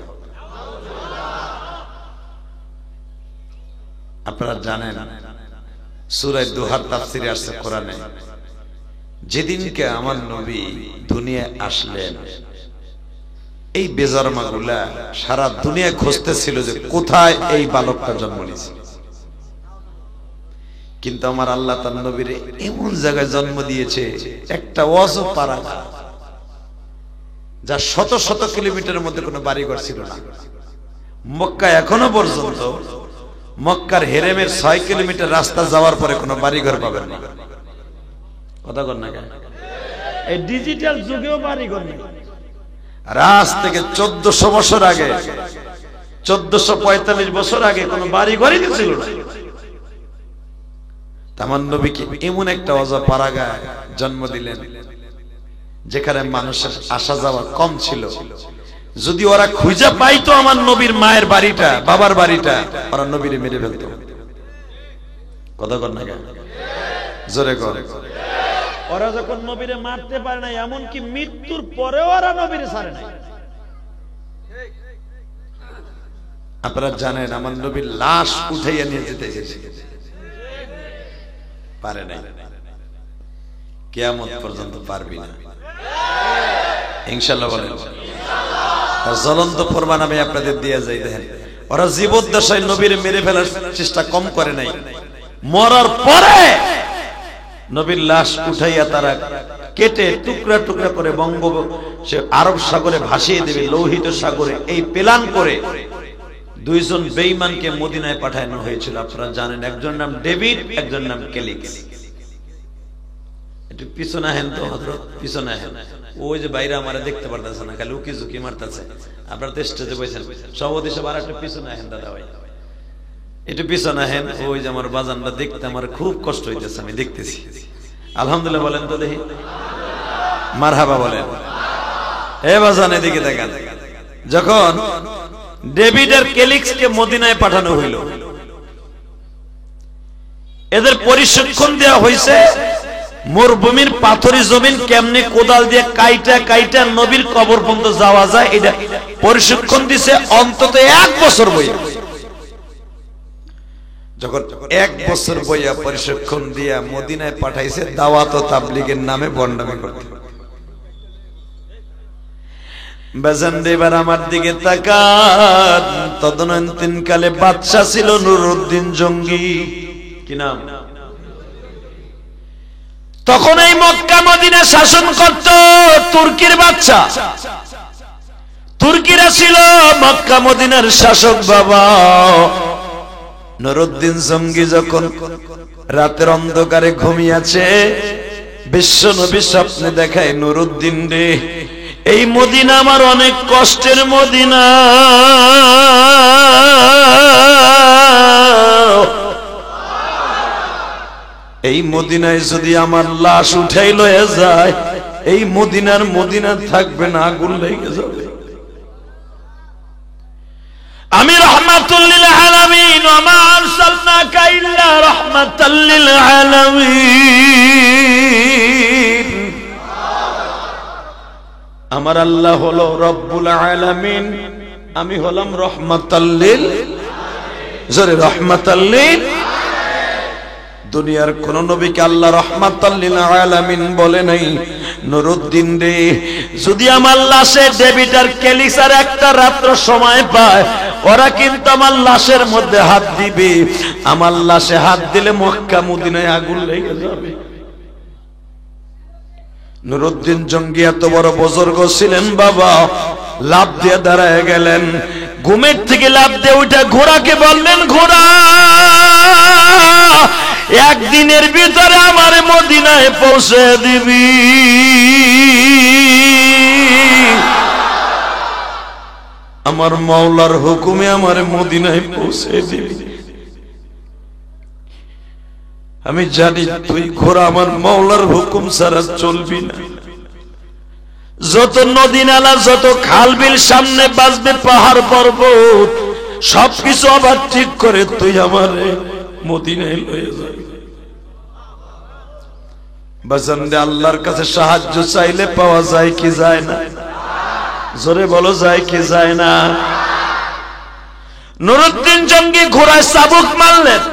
Speaker 1: আপনারা জানেন সূরা দুহার তাফসিরে আসছে কোরআনে যেদিনকে আমার নবী দুনিয়ায় আসলেন এই বেজরমাগুলা সারা দুনিয়া খুঁজতেছিল যে কোথায় এই বালকটা জন্ম নিয়েছে কিন্তু আমার আল্লাহ তার নবীর এমন জায়গায় জন্ম দিয়েছে একটা অজপাড়া যা শত শত কিলোমিটারের মধ্যে কোনো বাড়িঘর ছিল না মক্কা এখনো পর্যন্ত মক্কার হেরেমের 6 কিলোমিটার রাস্তা যাওয়ার পরে কোনো বাড়িঘর পাবেন না কথা বল না কেন এই ডিজিটাল যুগেও বাড়িঘর নেই রাজ থেকে 1400 বছর আগে 1445 বছর আগে কোনো বাড়িঘরই ছিল না আমার নবীকে এমন একটা অজপাড়া গায়ে জন্ম দিলেন যেখানে মানুষের আসা যাওয়া কম ছিল যদি ওরা খুঁজে পাইতো আমার নবীর মায়ের বাড়িটা বাবার বাড়িটা ওরা নবীরে মেরে ফেলতো কথা কর না কেন জোরে কর ওরা যখন নবীরে মারতে পারে না এমনকি মৃত্যুর পরেও ওরা নবীরে ছাড়ে নাই আপনারা জানেন আমার নবীর লাশ উঠাইয়া নিয়ে যেতে এসেছে পারে নাই কিয়ামত পর্যন্ত পারবি না ইনশাআল্লাহ বলেন ইনশাআল্লাহ জ্বলন্ত প্রমাণ আমি আপনাদের দিয়ে যাই দেখেন ওরা জীবদ্দশায় নবীরে মেরে ফেলার চেষ্টা কম করে নাই মরার পরে নবীর লাশ উঠাইয়া তারা কেটে টুকরা টুকরা করে সে আরব সাগরে ভাসিয়ে দেবে লোহিত সাগরে এই প্ল্যান করে দুইজন বেঈমানকে মদিনায় পাঠানো হয়েছিল আপনারা জানেন একজন নাম ডেভিড একজন নাম কেলিক্স একটু পিছনে হেন তো হযরত পিছনে হেন ওই যে বাইরে আমারে দেখতে পারতেছে না খালি উকি ঝুঁকি মারতেছে আপনারা তো স্টেজে বসেন সভাপতি সব আর একটু পিছনে হেন দাদা ভাই একটু পিছনে হেন ওই যে আমার বাজানটা দেখতে আমার খুব কষ্ট হইতেছে আমি দেখতেছি আলহামদুলিল্লাহ বলেন তো দেখি মারহাবা বলেন এ বাজান এদিকে দেখেন যখন ডেভিড আর কেলিক্সকে মদিনায় পাঠানো হইল এদের পরিশিক্ষণ দেওয়া হয়েছে মরুভূমির পাথরি জমিন কেমনে কোদাল দিয়ে কাইটা কাইটা নবীর কবর পর্যন্ত যাওয়া যায় এটা পরিশিক্ষণ দিছে অন্তত 1 বছর বইয়া যখন 1 বছর বইয়া পরিশিক্ষণ দিয়া মদিনায় পাঠাইছে দাওয়াত ও তাবলীগের নামে বন্ডামি করতে বাজান এবার আমার দিকে তাকান। তদনন্তকালে বাদশা ছিল নুরউদ্দিন জঙ্গি। কি নাম? তখন এই মক্কা মদিনা শাসন করত তুর্কির বাদশা। তুর্কিরা ছিল মক্কা মদিনার শাসক বাবা। নুরউদ্দিন জঙ্গি যখন রাতের অন্ধকারে ঘুমিয়েছে, বিশ্ব নবী স্বপ্নে দেখায়, নুরউদ্দিন রে, এই মদিনা আমার অনেক কষ্টের মদিনা, এই মদিনায় যদি আমার লাশ উঠাই লয়ে যায়, এই মদিনার মদিনা থাকবে না, আগুন লেগে যাবে। আমি রাহমাতুল লিল আলামিন ওয়া মা আরসালনাকা ইল্লা রাহমাতাল লিল আলামিন। আমার আল্লাহ হলো রব্বুল আলামিন, আমি হলাম রহমাতাল লিল, জোরে রহমাতাল লিল। দুনিয়ার কোন নবীকে আল্লাহ রহমাতাল লিল আলামিন বলে নাই। নুরউদ্দিন রে, যদি আমার লাশে ডেভিড আর ক্যালিসার একটা রাত্র সময় পায়, ওরা কিন্তু আমার লাশের মধ্যে হাত দিবে। আমার লাশে হাত দিলে মক্কা মদিনায় আগুন লেগে যাবে। নুরউদ্দিন জঙ্গি এত বড় বুজুর্গ ছিলেন বাবা, লাফ দিয়ে দাঁড়ায় গেলেন। ঘুমের থেকে লাফ দিয়ে উঠে ঘোড়াকে বললেন, ঘোড়া, একদিনের ভিতরে আমার মদিনায় পৌঁছে দিবি। আমার মাওলার হুকুমে আমার মদিনায় পৌঁছে দিবি। আমি জানি তুই ঘোড়া আমার মাওলার হুকুম ছাড়া চলবি না। যত নদী নালা, যত খাল বিল সামনে বাজবে, পাহাড় পর্বত সবকিছু আবার ঠিক করে তুই আমারে মদিনায় লয়ে যাবি। বাজানদে, আল্লাহর কাছে সাহায্য চাইলে পাওয়া যায় কি যায় না? জোরে বলো, যায় কি যায় না? নুরউদ্দিন জঙ্গি ঘোড়ায় চাবুক মারলেন।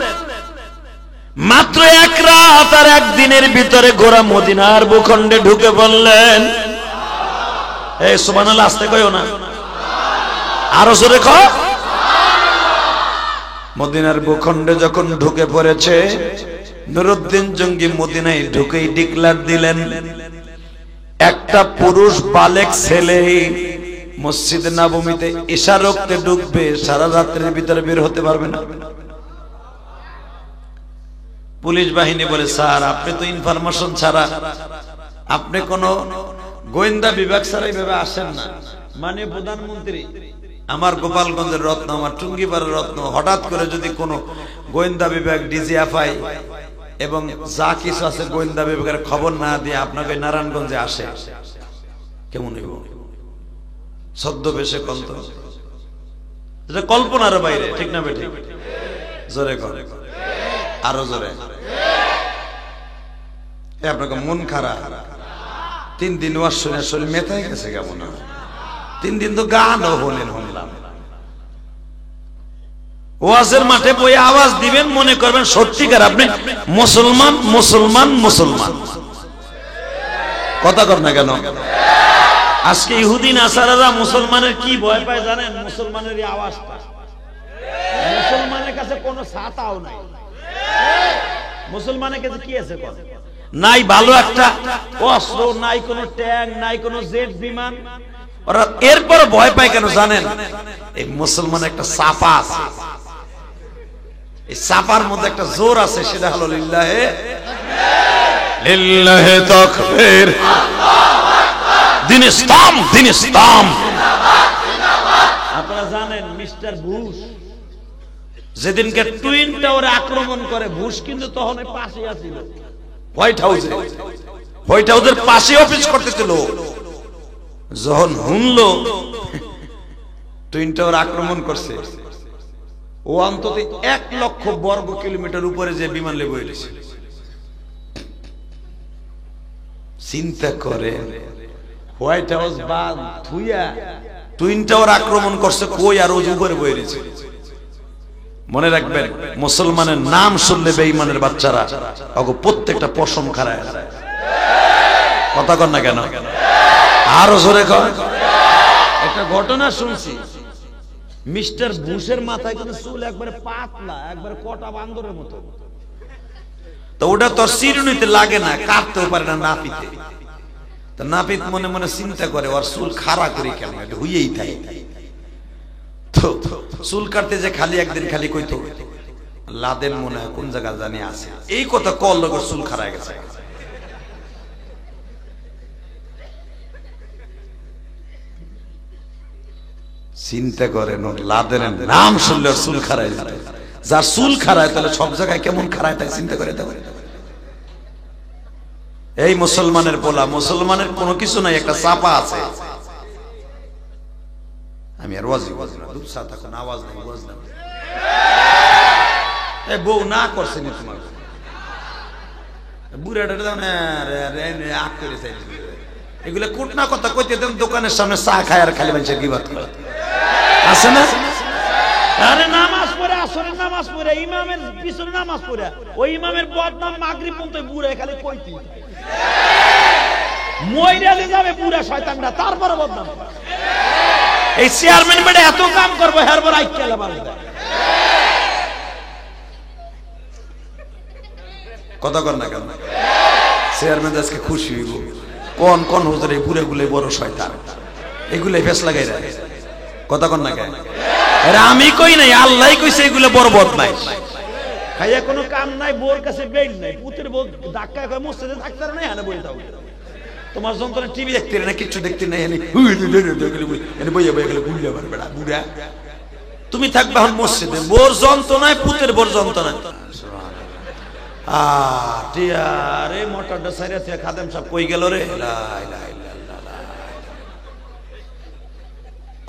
Speaker 1: মাত্র এক রাত আর একদিনের ভিতরে ঘোড়া মদিনার ভূখণ্ডে ঢুকে পড়লেন। এই সুবহানাল্লাহ, আস্তে কইও না, আরো জোরে কও। মদিনার ভূখণ্ডে যখন ঢুকে পড়েছে, নুরউদ্দিন জঙ্গি মদিনায় ঢুকেই ডিক্লার দিলেন, একটা পুরুষ বালেক ছেলে মসজিদে নববীতে ইশা রক্তে ঢুকবে, সারা রাতের ভিতরে বের হতে পারবে না। পুলিশ বাহিনী বলে, স্যার আপনি তো ইনফরমেশন ছাড়া, আপনি কোন গোয়েন্দা বিভাগ ছাড়া এইভাবে আসেন না। মানে প্রধানমন্ত্রী, আমার গোপালগঞ্জের রত্ন, আমার টুঙ্গিপাড়ার রত্ন, হঠাৎ করে যদি কোনো গোয়েন্দা বিভাগ, ডিজিএফআই এবং যা কিছু আছে গোয়েন্দা বিভাগের খবর না দিয়ে আপনাকে নারায়ণগঞ্জে আসে, কেমন হইব? ছদ্মবেশে কন্ত, এটা কল্পনার বাইরে, ঠিক না বেঠিক? জোরে কর, আরো জোরে। আপনাকে মন খারাপ, 3 দিন ওয়াজ শুনে শরীর মেথায় গেছে কেমন? 3 দিন তো গানও শুনলাম। ওয়াজের মাঠে বই আওয়াজ দিবেন, মনে করবেন সত্যিকার আপনি মুসলমান মুসলমান মুসলমান। কথা কর না কেন? আজকে ইহুদি নাসারারা মুসলমানের কি ভয় পায় জানেন? মুসলমানের এই আওয়াজটা। মুসলমানের কাছে কোনো ছাতাও নাই। মুসলমানের কাছে কি আছে? নাই ভালো একটা অস্ত্র, নাই কোনো ট্যাঙ্ক, নাই কোনো জেট বিমান। ওরা এরপর ভয় পায় কেন জানেন? এই মুসলমান একটা চাপা আছে, এই চাপার মধ্যে একটা জোর আছে, সেটা হলো লিল্লাহে লিল্লাহে তাকবীর, দিন ইসলাম, দিন ইসলাম। আপনারা জানেন মিস্টার বুশ যেদিনকে টুইন টাওয়ারে আক্রমণ করে, বুশ কিন্তু তখন পাশে আছিল, হোয়াইট হাউসে, হোয়াইট হাউসের পাশে অফিস করতেছিল। যখন শুনলো টুইন টাওয়ার আক্রমণ করছে, ও অন্তত 1 লক্ষ বর্গ কিলোমিটার উপরে যে বিমান লেগে বইছে। চিন্তা করে, হোয়াইট হাউস বাদ থুইয়া টুইন টাওয়ার আক্রমণ করছে, কই আর ওই উপরে বয়ে রয়েছে। মনে রাখবেন, মুসলমানের নাম শুনলে বেঈমানের বাচ্চারা ওগো প্রত্যেকটা পশম খাড়ায় যায়। কথা কর না কেন? আরো জোরে কর। একটা ঘটনা শুনছি, মিস্টার বুশের মাথায় কিন্তু চুল একবারে পাতলা, একবারে কটা বান্দরের মতো। তো ওটা তো চিরুনিতে লাগে না, কাটতেও পারে না নাপিতে। তো নাপিত মনে মনে চিন্তা করে ওর চুল খাড়া করে কেন, এটা হইয়েই থাকে। তো চুল কাটতে যে খালি একদিন খালি কইতো লাদেন মনে হয় কোন জায়গা জানি আছে, এই কথা কল লোক চুল খাড়া গেছে। চিন্তা করেন লাদেনের নাম শুনলে চুল খাড়ায় যায়। যার চুল খাড়ায় তাহলে সব জায়গায় কেমন খাড়ায় তাই চিন্তা করে দেবে। এই মুসলমানের পোলা, মুসলমানের কোনো কিছু নাই, একটা চাপা আছে। আমি আর ওয়াজ না, দুধ চা থাকুন, আওয়াজ নেই, ওয়াজ না। এই বউ না করছে নি তোমার বুড়াটা আগ করে চাই, এগুলো কুটনা কথা কইতে দেন। দোকানের সামনে চা খায় আর খালি মানুষের গিবাত করে, আছে না? আরে নামাজ পড়ে, আসরের নামাজ পড়ে, ইমামের পিছনে নামাজ পড়ে, ওই ইমামের বদনাম মাগরিব পর্যন্ত বুড়া খালি কইতে মইরা যাবে বুড়া শয়তানটা, তারপরে বদনাম। এই চেয়ারম্যান বেটা এত কাম করবো, হেরবার আইকেলা বাড়বে কথা কর না কেন? চেয়ারম্যান আজকে খুশি হইব, কোন কোন হুজুর এই বুড়ে গুলো বড় শয়তান, এগুলাই ফেস লাগাই রাখে। কথা কর না কেন? আমি কই নাই, আল্লাহ কইছে এগুলো বড় বদমাইশ। খাইয়া কোনো কাম নাই, বোর কাছে বেল নাই, পুতের বউ ধাক্কা খায় মসজিদে থাকতে নাই, হানে বই থাকবে। তোমার যন্ত্রণা টিভি দেখতে না, কিচ্ছু দেখতে নাই, বইয়া বইয়া গেলে গুলিয়া পারবে না বুড়া। তুমি থাকবে এখন মসজিদে, বোর যন্ত্রণায়, পুতের বোর যন্ত্রণায়। আরে মোটরটা সাইরা থেকে খাদেম সব কই গেল রে।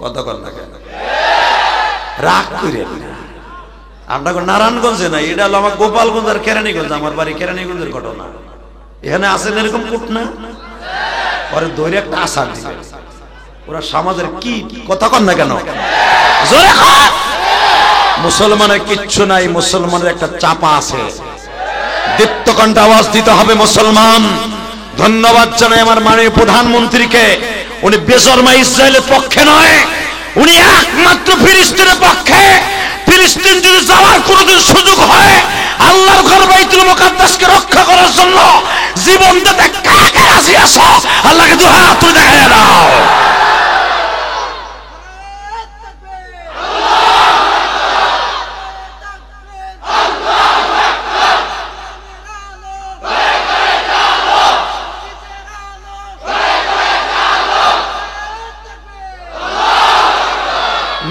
Speaker 1: কথা কর না কেন? রাগ কইরেন না। আপনাকে নারায়ণগঞ্জে নাই, এটা হলো আমার গোপালগঞ্জ আর কেরানীগঞ্জ। আমার বাড়ি কেরানীগঞ্জের ঘটনা। এখানে আছেন এরকম কুটনা, পরে ধরে একটা আশা দিবে। ওরা সমাজের কি কথা কর না কেন? মুসলমানের কিচ্ছু নাই, মুসলমানের একটা চাপা আছে। দীপ্তকণ্ঠ আওয়াজ দিতে হবে মুসলমান। ধন্যবাদ জানাই আমার মাননীয় প্রধানমন্ত্রীকে। উনি বেজরমা ইসরায়েলের পক্ষে নয়, উনি একমাত্র ফিলিস্তিনের পক্ষে। ফিলিস্তিন যদি যাওয়ার কোনোদিন সুযোগ হয়, আল্লাহর ঘর বাইতুল মুকাদ্দাসকে রক্ষা করার জন্য জীবন দিতে কাকে রাজি আছো? আল্লাহকে দুই হাত তুলে দেখাইয়া দাও।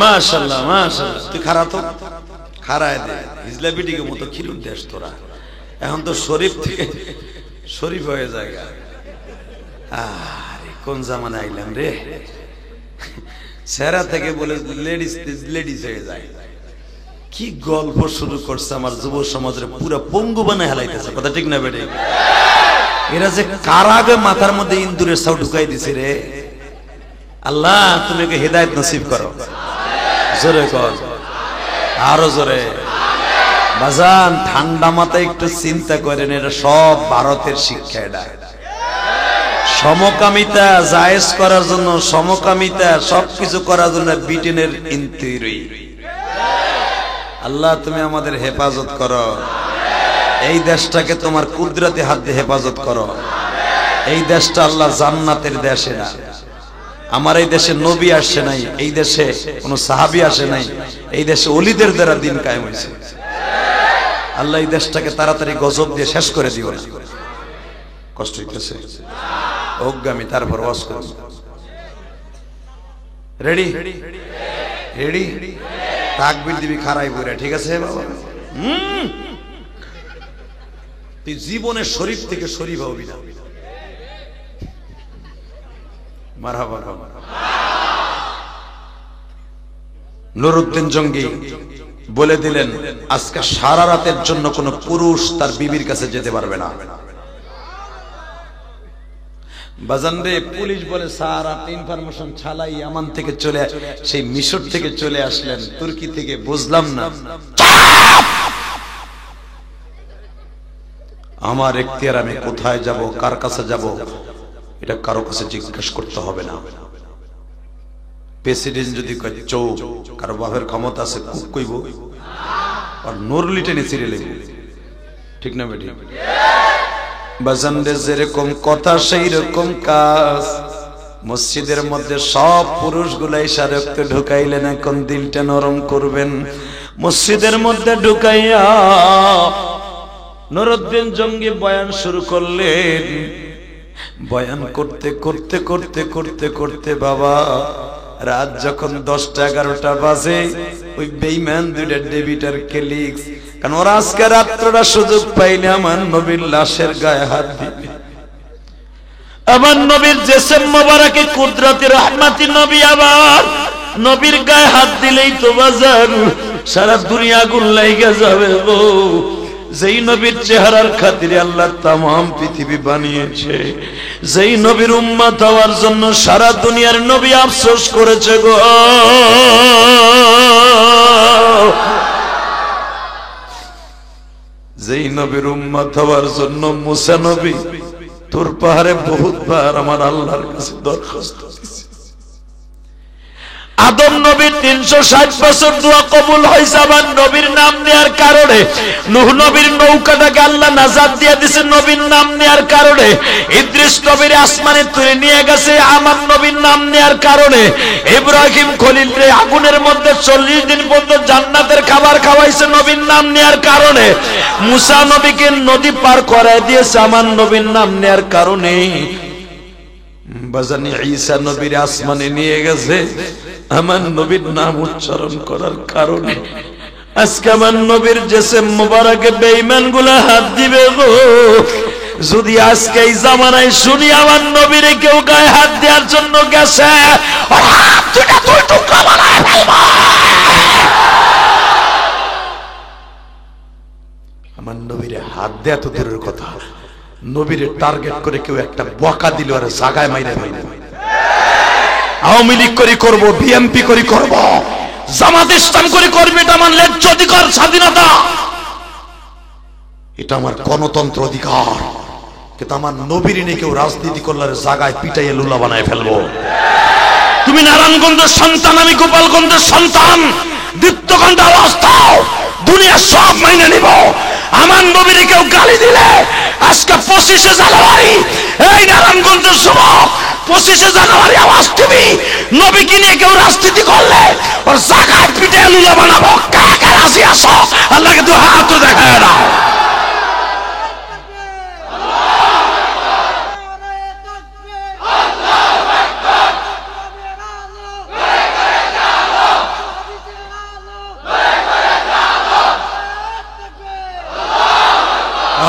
Speaker 1: মাশাআল্লাহ মাশাআল্লাহ। তুই খারা তো খারায় দে, হিজলা বিটিকে মতো খিলুন দেশ তোরা। এখন তো শরীফ থেকে শরীফ হয়ে যায়। আরে কোন জামানে আইলাম রে, সেরা থেকে বলে লেডিস লেডিস হয়ে যায়। কি গল্প শুরু করছে আমার যুব সমাজের, পুরো পঙ্গু বানায় হেলাইতেছে। কথা ঠিক না বেটে? এরা যে কারাগে মাথার মধ্যে ইন্দুরের সাউ ঢুকাই দিছে রে। আল্লাহ তুমি হেদায়েত নসিব করো। জোরে কর, আরো জোরে। বাজান ঠান্ডা মাথায় একটু চিন্তা করেন, এটা সব ভারতের শিক্ষা। এটা সমকামিতা জায়েজ করার জন্য, সমকামিতা সবকিছু করার জন্য ব্রিটেনের ইন্তিরি। আল্লাহ তুমি আমাদের হেফাজত করো, এই দেশটাকে তোমার কুদরতি হাত দিয়ে হেফাজত করো। এই দেশটা আল্লাহ জান্নাতের দেশ। না আমার এই দেশে নবী আসে নাই, এই দেশে কোন সাহাবী আসে নাই, এই দেশে ওলিদের দ্বারা দিন কায়েম হয়েছে। আল্লাহ এই দেশটাকে তাড়াতাড়ি গজব দিয়ে শেষ করে দিও না। কষ্ট হইতেছে অজ্ঞামী, তারপর ওয়াজ করব। Ready ready? তাকবীর দিবি খারাই বইরা, ঠিক আছে বাবা? তুই জীবনের শরীফ থেকে শরীফ হবি না। মারহাবা। নুরউদ্দিন জঙ্গি বলে দিলেন আজকে সারা রাতের জন্য কোন পুরুষ তার বিবির কাছে যেতে পারবে না। বাজান রে, পুলিশ বলে স্যার আপনি ইনফরমেশন ছাড়াই আমান থেকে চলে, সেই মিশর থেকে চলে আসলেন, তুর্কি থেকে। বুঝলাম না। আমার এখতিয়ার, আমি কোথায় যাব, কার কাছে যাব, এটা কারো কাছে জিজ্ঞেস করতে হবে না। প্রেসিডেন্ট যদি কয় চোখ, কারো বাপের ক্ষমতা আছে কুক কইব, আর নরলি টেনে ছিঁড়ে লেগে, ঠিক না বেটি? বাজানদের যেরকম কথা সেই রকম কাজ। মসজিদের মধ্যে সব পুরুষগুলাই শারক্ত ঢুকাইলেন, এখন দিলটা নরম করবেন। মসজিদের মধ্যে ঢুকাইয়া নুরউদ্দিন জঙ্গি বয়ান শুরু করলেন। বয়ান করতে করতে করতে করতে করতে বাবা রাত যখন 10টা-11টা বাজে, ওই বেঈমান দুইটা ডেবিটার ক্লিক্স, কারণ ওরা আজকে রাত্রটা সুযোগ পাইলে আমার নবীর লাশের গায়ে হাত দিবে। আমার নবীর জিসম মোবারকে কুদরতি রহমতি নবী, আবার নবীর গায়ে হাত দিলেই তো বাজার সারা দুনিয়া আগুন লাইগা যাবে গো। যেই নবীর চেহারার খাতিরে আল্লাহ তামাম পৃথিবী বানিয়েছে, যেই নবীর উম্মত হওয়ার জন্য সারা দুনিয়ার নবী আফসোস করেছে গো। যেই নবীর উম্মত হওয়ার জন্য মুসা নবী তোর পাহাড়ে বহুতবার আমার আল্লাহর কাছে দরখাস্ত দিয়েছে। আদম নবীর 360 বছর দোয়া কবুল হয়েছে আমার নবীর নাম নেয়ার কারণে। নূহ নবীর নৌকাটাকে আল্লাহ নাজাত দিয়ে দিয়েছে নবীর নাম নেয়ার কারণে। ইদ্রিস নবীর আসমানে তুলে নিয়ে গেছে আমার নবীর নাম নেয়ার কারণে। ইব্রাহিম খলিলকে আগুনের মধ্যে 40 দিন পর্যন্ত জান্নাতের খাবার খাওয়াইছে নবীর নাম নেয়ার কারণে। মুসা নবীকে নদী পার করায় দিয়েছে আমার নবীর নাম নেয়ার কারণে। বাজানি ঈসা নবীর আসমানে নিয়ে গেছে আমার নবীর নাম উচ্চারণ করার কারণে। আজকে আমার নবীর জিসম মোবারকে বেঈমানগুলো হাত দিবে গো। যদি আজকে এই জামানায় শুনি আমার নবীর কেউ গায়ে হাত দেওয়ার জন্য গেছে, ওর হাত দুটো দুই টুকরা বানায় ফেলবো। আমার নবীর হাত দেয়া তো দূরের কথা, নবীর টার্গেট করে কেউ একটা বকা দিল আর জায়গায় মাইরে ফেলবে। আওয়ামী লীগ করি করবো, বিএনপি করি করব, জামাত ইসলাম করি করবে, এটা আমার ন্যায্য অধিকার, স্বাধীনতা, এটা আমার গণতন্ত্র অধিকার। কিন্তু আমার নবীর নিয়ে কেউ রাজনীতি করলে জায়গায় পিটাইয়ে লুলা বানায় ফেলবো। তুমি নারায়ণগঞ্জের সন্তান, আমি গোপালগঞ্জের সন্তান, দীপ্তগঞ্জ আওয়াজ দাও, দুনিয়া সব মাইনে নিব। আমার নবীর কেউ গালি দিলে আজকে 25শে জানুয়ারি এই নারায়ণগঞ্জের যুবক 25শে জানুয়ারি আওয়াজ দিবি। নবীকে নিয়ে কেউ রাজনীতি করলে ওর জায়গায় পিঠে লুলা বানাবো। কাকে রাজি আসো? আল্লাহকে তো হাত দেখায় না।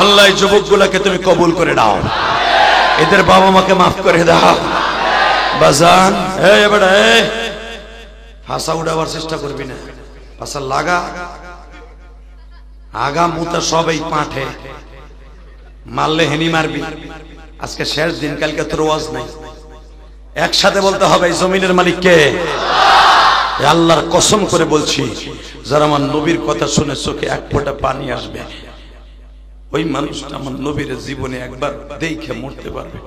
Speaker 1: আল্লাহ যুবকগুলোকে তুমি কবুল করে দাও, এদের বাবা মাকে মাফ করে দাও। বাজান এবারে ফাঁসা উঠাবার চেষ্টা করবি না, ফাঁসা লাগা আগা মুতা সব এই পাঠে মারলে হেনি মারবি। আজকে শেষ দিন, কালকে তোর ওয়াজ নাই। একসাথে বলতে হবে এই জমিনের মালিক কে? আল্লাহর কসম করে বলছি, যারা আমার নবীর কথা শুনে চোখে এক ফোঁটা পানি আসবে, ওই মানুষটা আমার নবীর জীবনে একবার দেখে মরতে পারবে।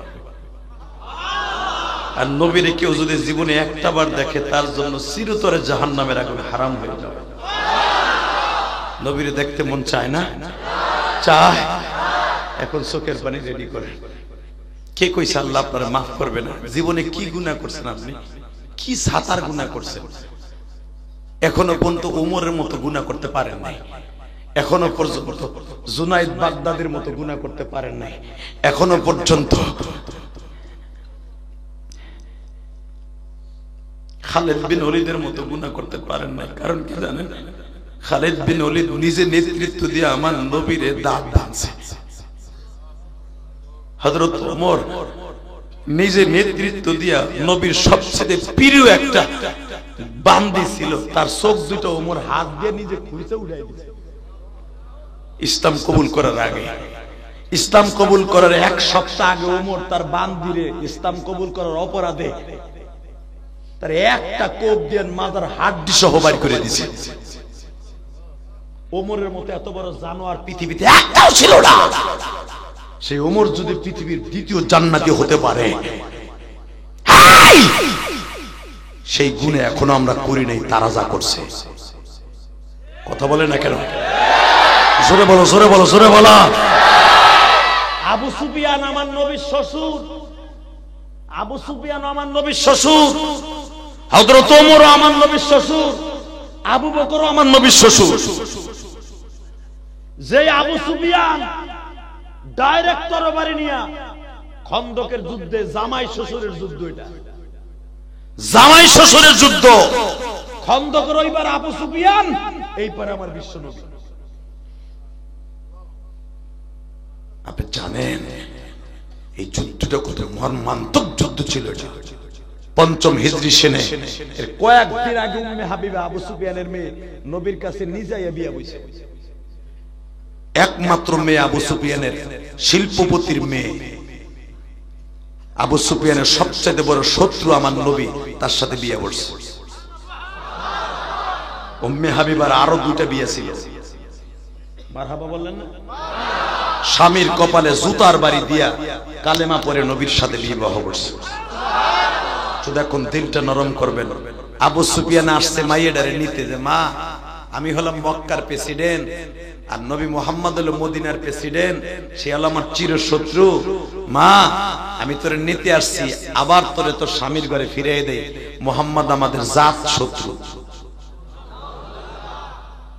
Speaker 1: আর নবীরে কেউ যদি জীবনে একটা বার দেখে, তার জন্য চিরতরে জাহান্নামের আগুন হারাম হয়ে যাবে। নবীরে দেখতে মন চায় না? চায়। এখন চোখের পানি রেডি করে। কে কইছে আল্লাহ আপনারা মাফ করবে না? জীবনে কি গুনাহ করছেন আপনি? কি সাতার গুনাহ করছেন? এখনো পর্যন্ত উমরের মতো গুনাহ করতে পারেন নাই। এখনো পর্যন্ত জুনাইদ বাগদাদির মতো গুনাহ করতে পারেন নাই। এখনো পর্যন্ত খালিদ বিন ওলীদের মতো গুনাহ করতে পারেন নাই। কারণ কি জানেন? খালিদ বিন ওলীদ নিজে নেতৃত্ব দিয়ে আমার নবীরে দাঁত ভাঙছে। হযরত ওমর নিজে নেতৃত্ব দিয়া নবীর সবচেয়ে প্রিয় একটা বান্দি ছিল, তার চোখ দুটো ওমর হাত দিয়ে নিজে খুঁজে উঠাই দিয়েছে। ইসলাম কবুল করার আগে, ইসলাম কবুল করার 1 সপ্তাহ আগে ওমর তার বান্দিরে ইসলাম কবুল করার অপরাধে তার একটা কোপ দিয়ে মাথার হাড্ডি সহ বাইর করে দিয়েছে। ওমরের মতো এত বড় জানোয়ার পৃথিবীতে একটাও ছিল না। সেই ওমর যদি পৃথিবীর দ্বিতীয় জান্নাতি হতে পারে, সেই গুণে এখনো আমরা করি নাই, তারা যা করছে। কথা বলে না কেন? জোরে বলো, জোরে বলো, জোরে বলো।
Speaker 2: আবু সুফিয়ান আমার নবীর শ্বশুর, আবু সুফিয়ান আমার নবীর শ্বশুর, হযরত ওমর আমার নবীর শ্বশুর, আবু বকর আমার নবীর শ্বশুর। যে আবু সুফিয়ান ডাইরেক্ট তরবারি নিয়া খন্দকের যুদ্ধে, জামাই শ্বশুরের যুদ্ধ, এটা
Speaker 1: জামাই শ্বশুরের যুদ্ধ,
Speaker 2: খন্দকের ওইবার আবু সুফিয়ান, এইবার আমার বিশ্ব নবী।
Speaker 1: আপনি জানেন এই যুদ্ধটা কত মর্মান্তিক যুদ্ধ ছিল। এটা পঞ্চম হিজরি সেনে
Speaker 2: এর কয়েকদিন আগে উম্মে হাবিবা আবু সুফিয়ানের মেয়ে নবীর কাছে নিজাইয়া বিয়া বইছে।
Speaker 1: একমাত্র মেয়ে আবু সুফিয়ানের, শিল্পপতির মেয়ে। আবু সুফিয়ানের সবচেয়ে বড় শত্রু আমার নবী, তার সাথে বিয়ে করছে। উম্মে হাবিবার আরো দুইটা বিয়ে ছিল।
Speaker 2: মারহাবা বললেন না?
Speaker 1: স্বামীর কপালে জুতার বাড়ি দিয়া কালেমা পরে নবীর সাথে বিবাহ করছে। শুধু এখন দিলটা নরম করবেন। আবু সুফিয়ান আসছে মাইয়েডারে নিতে, যে মা আমি হলাম মক্কার প্রেসিডেন্ট, আর নবী মুহাম্মদ হলো মদিনার প্রেসিডেন্ট, সে হলো আমার চিরশত্রু। মা আমি তোরে নিতে আসছি, আবার তোরে তোর স্বামীর ঘরে ফিরিয়ে দেই। মুহাম্মদ আমাদের জাত শত্রু।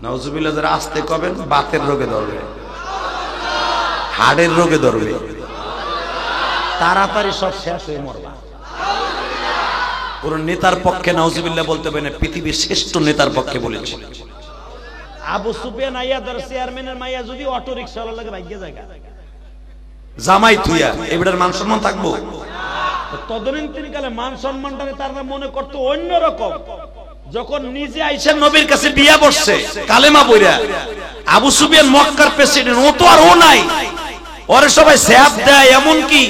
Speaker 1: নাউজুবিল্লাহ। যারা আসতে কবেন, বাতের রোগে ধরবে, হাড়ের রোগে ধরবে,
Speaker 2: তাড়াতাড়ি সব শেষ হয়ে মরবা।
Speaker 1: কোন নেতার পক্ষে নাউজুবিল্লাহ বলতে পারে না, পৃথিবীর শ্রেষ্ঠ নেতার পক্ষে বলেছে।
Speaker 2: আবু সুফিয়ান আইয়া ধর চেয়ারম্যানের মাইয়া যদি অটো রিকশাওয়ালা লাগে ভাগ্যে জায়গা,
Speaker 1: জামাই থুইয়া এবারের মান সম্মান থাকবো?
Speaker 2: তদনীন্তনকালে মান সম্মানটা তার মনে করতো অন্যরকম। যখন নিজে আইসা নবীর কাছে বিয়া বসছে
Speaker 1: কালেমা পইরা, আবু সুফিয়ান মক্কার প্রেসিডেন্ট, ও তো আর ও নাই, ওরে সবাই স্যাপ দেয়, এমন কি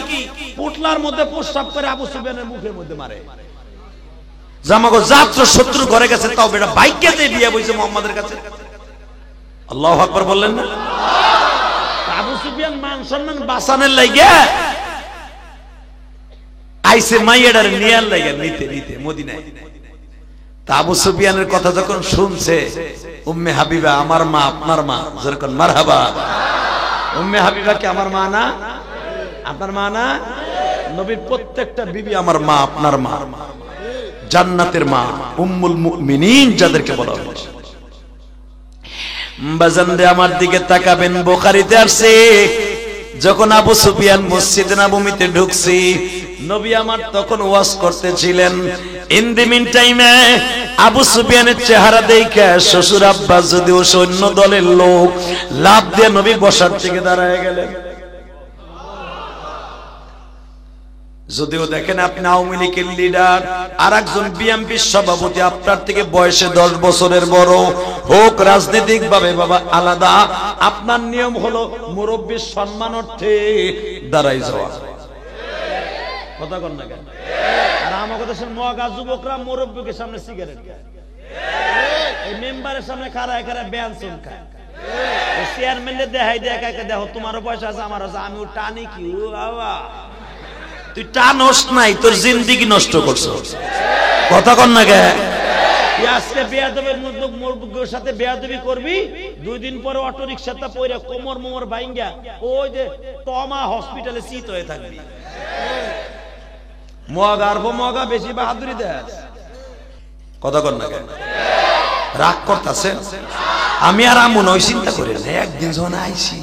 Speaker 2: পুটলার মধ্যে প্রস্রাব করে আবু সুফিয়ানের মুখের মধ্যে মারে।
Speaker 1: জামাগো জাত্র শত্রু ঘরে গেছে, তাও বেটা বাইকে দিয়ে বিয়া বইছে মুহাম্মাদের কাছে। আল্লাহু আকবার বললেন না?
Speaker 2: আবু সুফিয়ান মান সম্মান
Speaker 1: বাঁচানোর লাগা আইছে মাইয়াডার নিয়ার লাগা, নিতে নিতে মদিনায়। তা আবু সুফিয়ানের কথা যখন শুনছে, উম্মে হাবিবা আমার মা আপনার মা, যেরকম মারহাবা। উম্মে হাবিবা কি আমার মা না? আপনার মা না?
Speaker 2: নবীর প্রত্যেকটা বিবি
Speaker 1: আমার মা আপনার মা, জান্নাতের মা, উম্মুল মুমিনিন যাদেরকে বলা হয়। বাজানরে আমার দিকে তাকাবেন, বুখারীতে আসছে যখন আবু সুফিয়ান মসজিদে নববীতে ঢুকছে, নবী আমার তখন ওয়াজ করতেছিলেন। ইন দি মিন টাইমে আবু সুফিয়ানের চেহারা দেখে শ্বশুর আব্বাস যদিও সৈন্য দলের লোক, লাফ দিয়ে নবী বসার থেকে দাঁড়ায় গেলেন। যদিও দেখেন আপনি আওয়ামী লীগের লিডার, আর একজন বিএনপির সভাপতি আপনার থেকে বয়সে 10 বছরের বড় হোক, রাজনৈতিক ভাবে বাবা আলাদা, আপনার নিয়ম হলো মুরব্বীর সম্মানার্থে দাঁড়াই যাওয়া।
Speaker 2: কথা কন না কেন? আর আমাদের দেশের মগা যুবকরা মুরব্বীকে সামনে সিগারেট খায়, এই মেম্বারের সামনে খাড়ায় খাড়ায় বেঞ্চন খায়, চেয়ারম্যানের দেখাই দেয় একা দেখো তোমারও পয়সা আছে আমার আছে, আমি টানি কি বাবা।
Speaker 1: তুই টানস নাই, তোর জিন্দেগি নষ্ট করছো। কথা কন না কে?
Speaker 2: আজকে বেয়াদবের মধ্যে মুরব্বীর সাথে বেয়াদবি করবি, 2 দিন পরে অটো রিকশাতে পয়রা কোমর মোমর ভাঙ্গা ওই যে তমা হসপিটালে চিত হয়ে থাকবি। মগা বেশি বাহাদুরি দেয়।
Speaker 1: কথা কন না কে? রাগ করতেছে? আমি আর আমন ওই চিন্তা করি না, একদিন যখন আইছি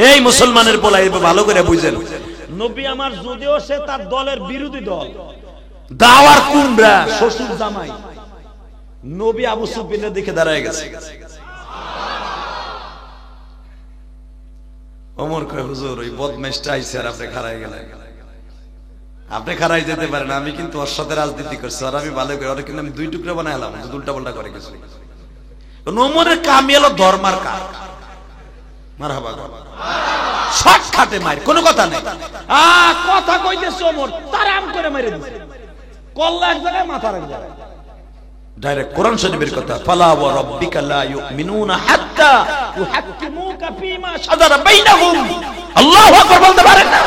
Speaker 1: এই মুসলমানের পোলা ভালো করে বুঝেন,
Speaker 2: নবী আমার যদিও সে তার দলের বিরোধী দল,
Speaker 1: দাওয়ার কুমড়া
Speaker 2: শ্বশুর জামাই,
Speaker 1: নবী আবু সুফিয়ানের দিকে দাঁড়ায় গেছে। ওমর কয় হুজুর ওই বদমাইশটা আইছে আর আপনি খাড়ায় গেলেন। আপনি খাড়াই যেতে পারেন, আমি কিন্তু ওর সাথে রাজনীতি করছি, আর আমি ভালো করে, ওরা কিন্তু আমি 2 টুকরা বানাইলাম, উল্টা পাল্টা করে কিছু। ওমরের কামি হলো ধর্মার কাজ। মারহাবা, শর্টকাটে মার, কোনো কথা নেই।
Speaker 2: কথা কইতেছে ওমর তারাম করে মেরে দিছে, কল্লা এক জায়গায় মাথা এক জায়গায়।
Speaker 1: ডাইরেক্ট কোরআন শরীফের কথা, ফালা ওয়া রাব্বিকা লা ইউমিনুনা হাত্তা
Speaker 2: ইউহাক্কিমুকা ফীমা
Speaker 1: শাজারা বাইনাহুম। আল্লাহু আকবার বলতে পারেন না?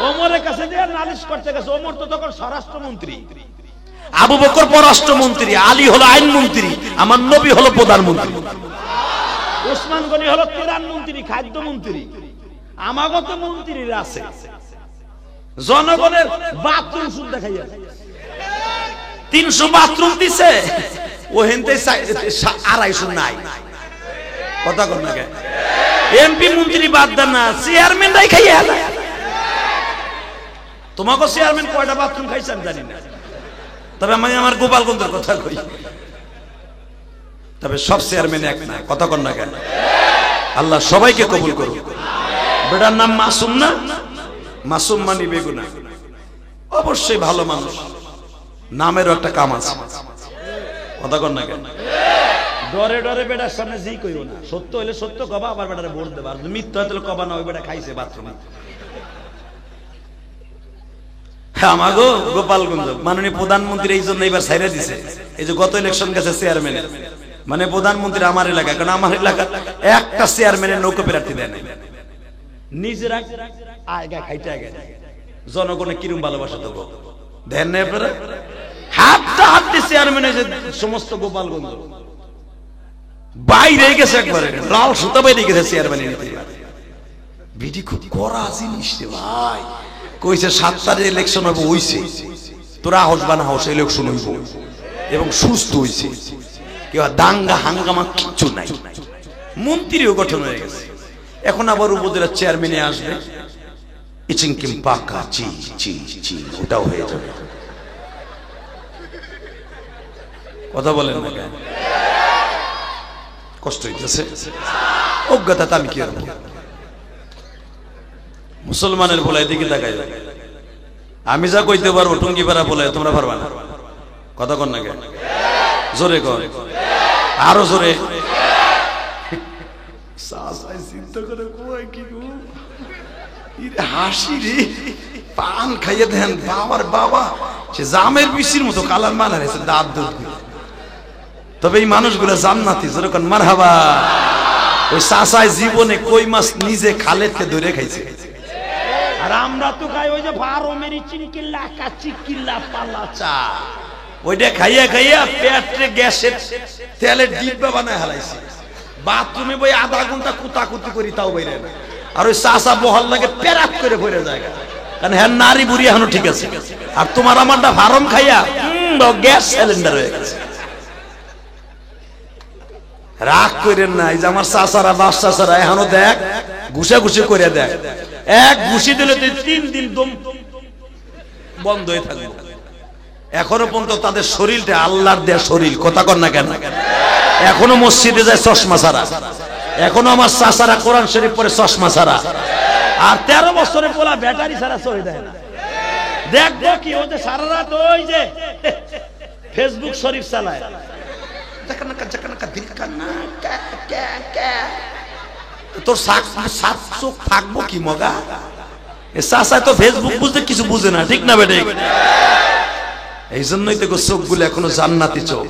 Speaker 2: ওমরের কাছে দিয়ে নালিশ করতে গেছে। ওমর তো তখন স্বরাষ্ট্রমন্ত্রী,
Speaker 1: আবু বকর পররাষ্ট্রমন্ত্রী, আলী হলো আইনমন্ত্রী, আমার নবী হলো প্রধানমন্ত্রী,
Speaker 2: উসমান গনি হলো প্রধানমন্ত্রী, খাদ্যমন্ত্রী। আমাগত মন্ত্রীরা আছে, জনগণের বাথরুম শুদ্ধ দেখাইয়া
Speaker 1: 300 বাথরুম দিছে, ও হেনতে 250 নাই। কথা কর না কেন? এমপি মন্ত্রী বাদ দেন না, চেয়ারম্যানরাই খাইয়া হেলা। তোমাকে চেয়ারম্যান কয়টা বাথরুম খাইছে আমি জানি না, তবে আমি আমার গোপালগঞ্জের কথা কই। তবে সব চেয়ারম্যান এক না। কথা কর না কেন? আল্লাহ সবাইকে কবুল করুন। বেটার নাম মাসুম না? মাসুম মানি বেগুনা, অবশ্যই ভালো মানুষ, নামেরও একটা কাম আছে। কথা কর না কেন?
Speaker 2: ডরে ডরে বেটার সামনে জি কইও না। সত্য হইলে সত্য কবা, আবার বেটারে ভোট দেবা। আর মিথ্যা হইলে কবা না ওই বেটা খাইছে বাথরুমে।
Speaker 1: আমাগো গোপালগঞ্জ মাননীয় প্রধানমন্ত্রী এই জন্য এবার ছাইরা দিছে। এই যে গত ইলেকশন গেছে চেয়ারম্যান, মানে প্রধানমন্ত্রী আমার এলাকা, কারণ আমার এলাকা একটা চেয়ারম্যানের নৌকা প্রার্থী দেয় নাই।
Speaker 2: নিজেরা আগে খাইতে আগে
Speaker 1: জনগণে কিরম ভালোবাসা দেবো দেন না আপনারা? হাতটা হাতে চেয়ারম্যান যে সমস্ত গোপালগঞ্জ বাইরে গেছে, একবারে লাল সুতা বাইরে গেছে চেয়ারম্যানের নিতে। বিডি খুব কড়া জিনিস রে ভাই। কইছে 7 তারিখে ইলেকশন হবে, হইছে। তোরা হাউস বানা হাউস ইলেকশন হইব এবং সুস্থ হইছে, কেউ দাঙ্গা হাঙ্গামা কিচ্ছু নাই। মন্ত্রীও গঠন হয়ে গেছে। এখন আবার উপজেলার চেয়ারম্যানে আসবে, ইচিংকিম পাকা চি চি চি, ওটাও হয়ে যাবে। কথা বলেন না কেন? কষ্ট হইতেছে। অজ্ঞতা আমি কি করব? মুসলমানের বলাই দিকে তাকাই। আমি যা কইতে পারবো টুঙ্গি পাড়া বলে তোমরা পারবা না। কথা কর না কেন? জোরে কর, আরো জোরে। চিন্তা করে হাসি রে, পান খাইয়ে দেন বাবার বাবা, সে জামের পিসির মতো কালার মালা হয়েছে দাঁত দুধ। তবে এই মানুষগুলো জান্নাতি, যেরকম মারহাবা। ওই চাচায় জীবনে কই মাছ নিজে খালেদকে ধরে খাইছে,
Speaker 2: আর আমরা তো খাই ওই যে ভারো মেরি চিনকিল্লা কাচি কিল্লা পাল্লা চা।
Speaker 1: ওইটা খাইয়া খাইয়া পেটে গ্যাসের তেলের ডিব্বা বানায় হালাইছে। বাথরুমে বই আধা ঘন্টা কুতাকুতি করি তাও বাইরে না। আর ওই চাচা বহল লাগে পেরাক করে ভরে যায়, কারণ হ্যাঁ নারী বুড়ি এখনো ঠিক আছে। আর তোমার আমারটা ফার্ম খাইয়া গ্যাস সিলিন্ডার হয়ে গেছে। রাগ করেন না, এই যে আমার চাচারা বাস চাচারা এখনো দেখ ঘুষে ঘুষে করে দেখ, এক ঘুষি দিলে 3 দিন দম বন্ধ হয়ে থাকবে। এখনো পর্যন্ত তাদের শরীরটা আল্লাহর দেয়া শরীর। কথা কর না কেন? এখনো মসজিদে যায় চশমা ছাড়া, এখনো আমার চাচারা কোরআন শরীফ পড়ে চশমা ছাড়া।
Speaker 2: আর 13 বছরের পোলা ব্যাটারি ছাড়া চলে দেয় না। দেখবো কি ও যে সারা রাত ওই যে ফেসবুক শরীফ চালায়।
Speaker 1: তোর সাত চোখ থাকবো কি মগা? চাচা তো ফেসবুক বুঝতে কিছু বুঝে না, ঠিক না বেটে? এই জন্যই তো চোখ গুলো এখনো জান্নাতি চোখ।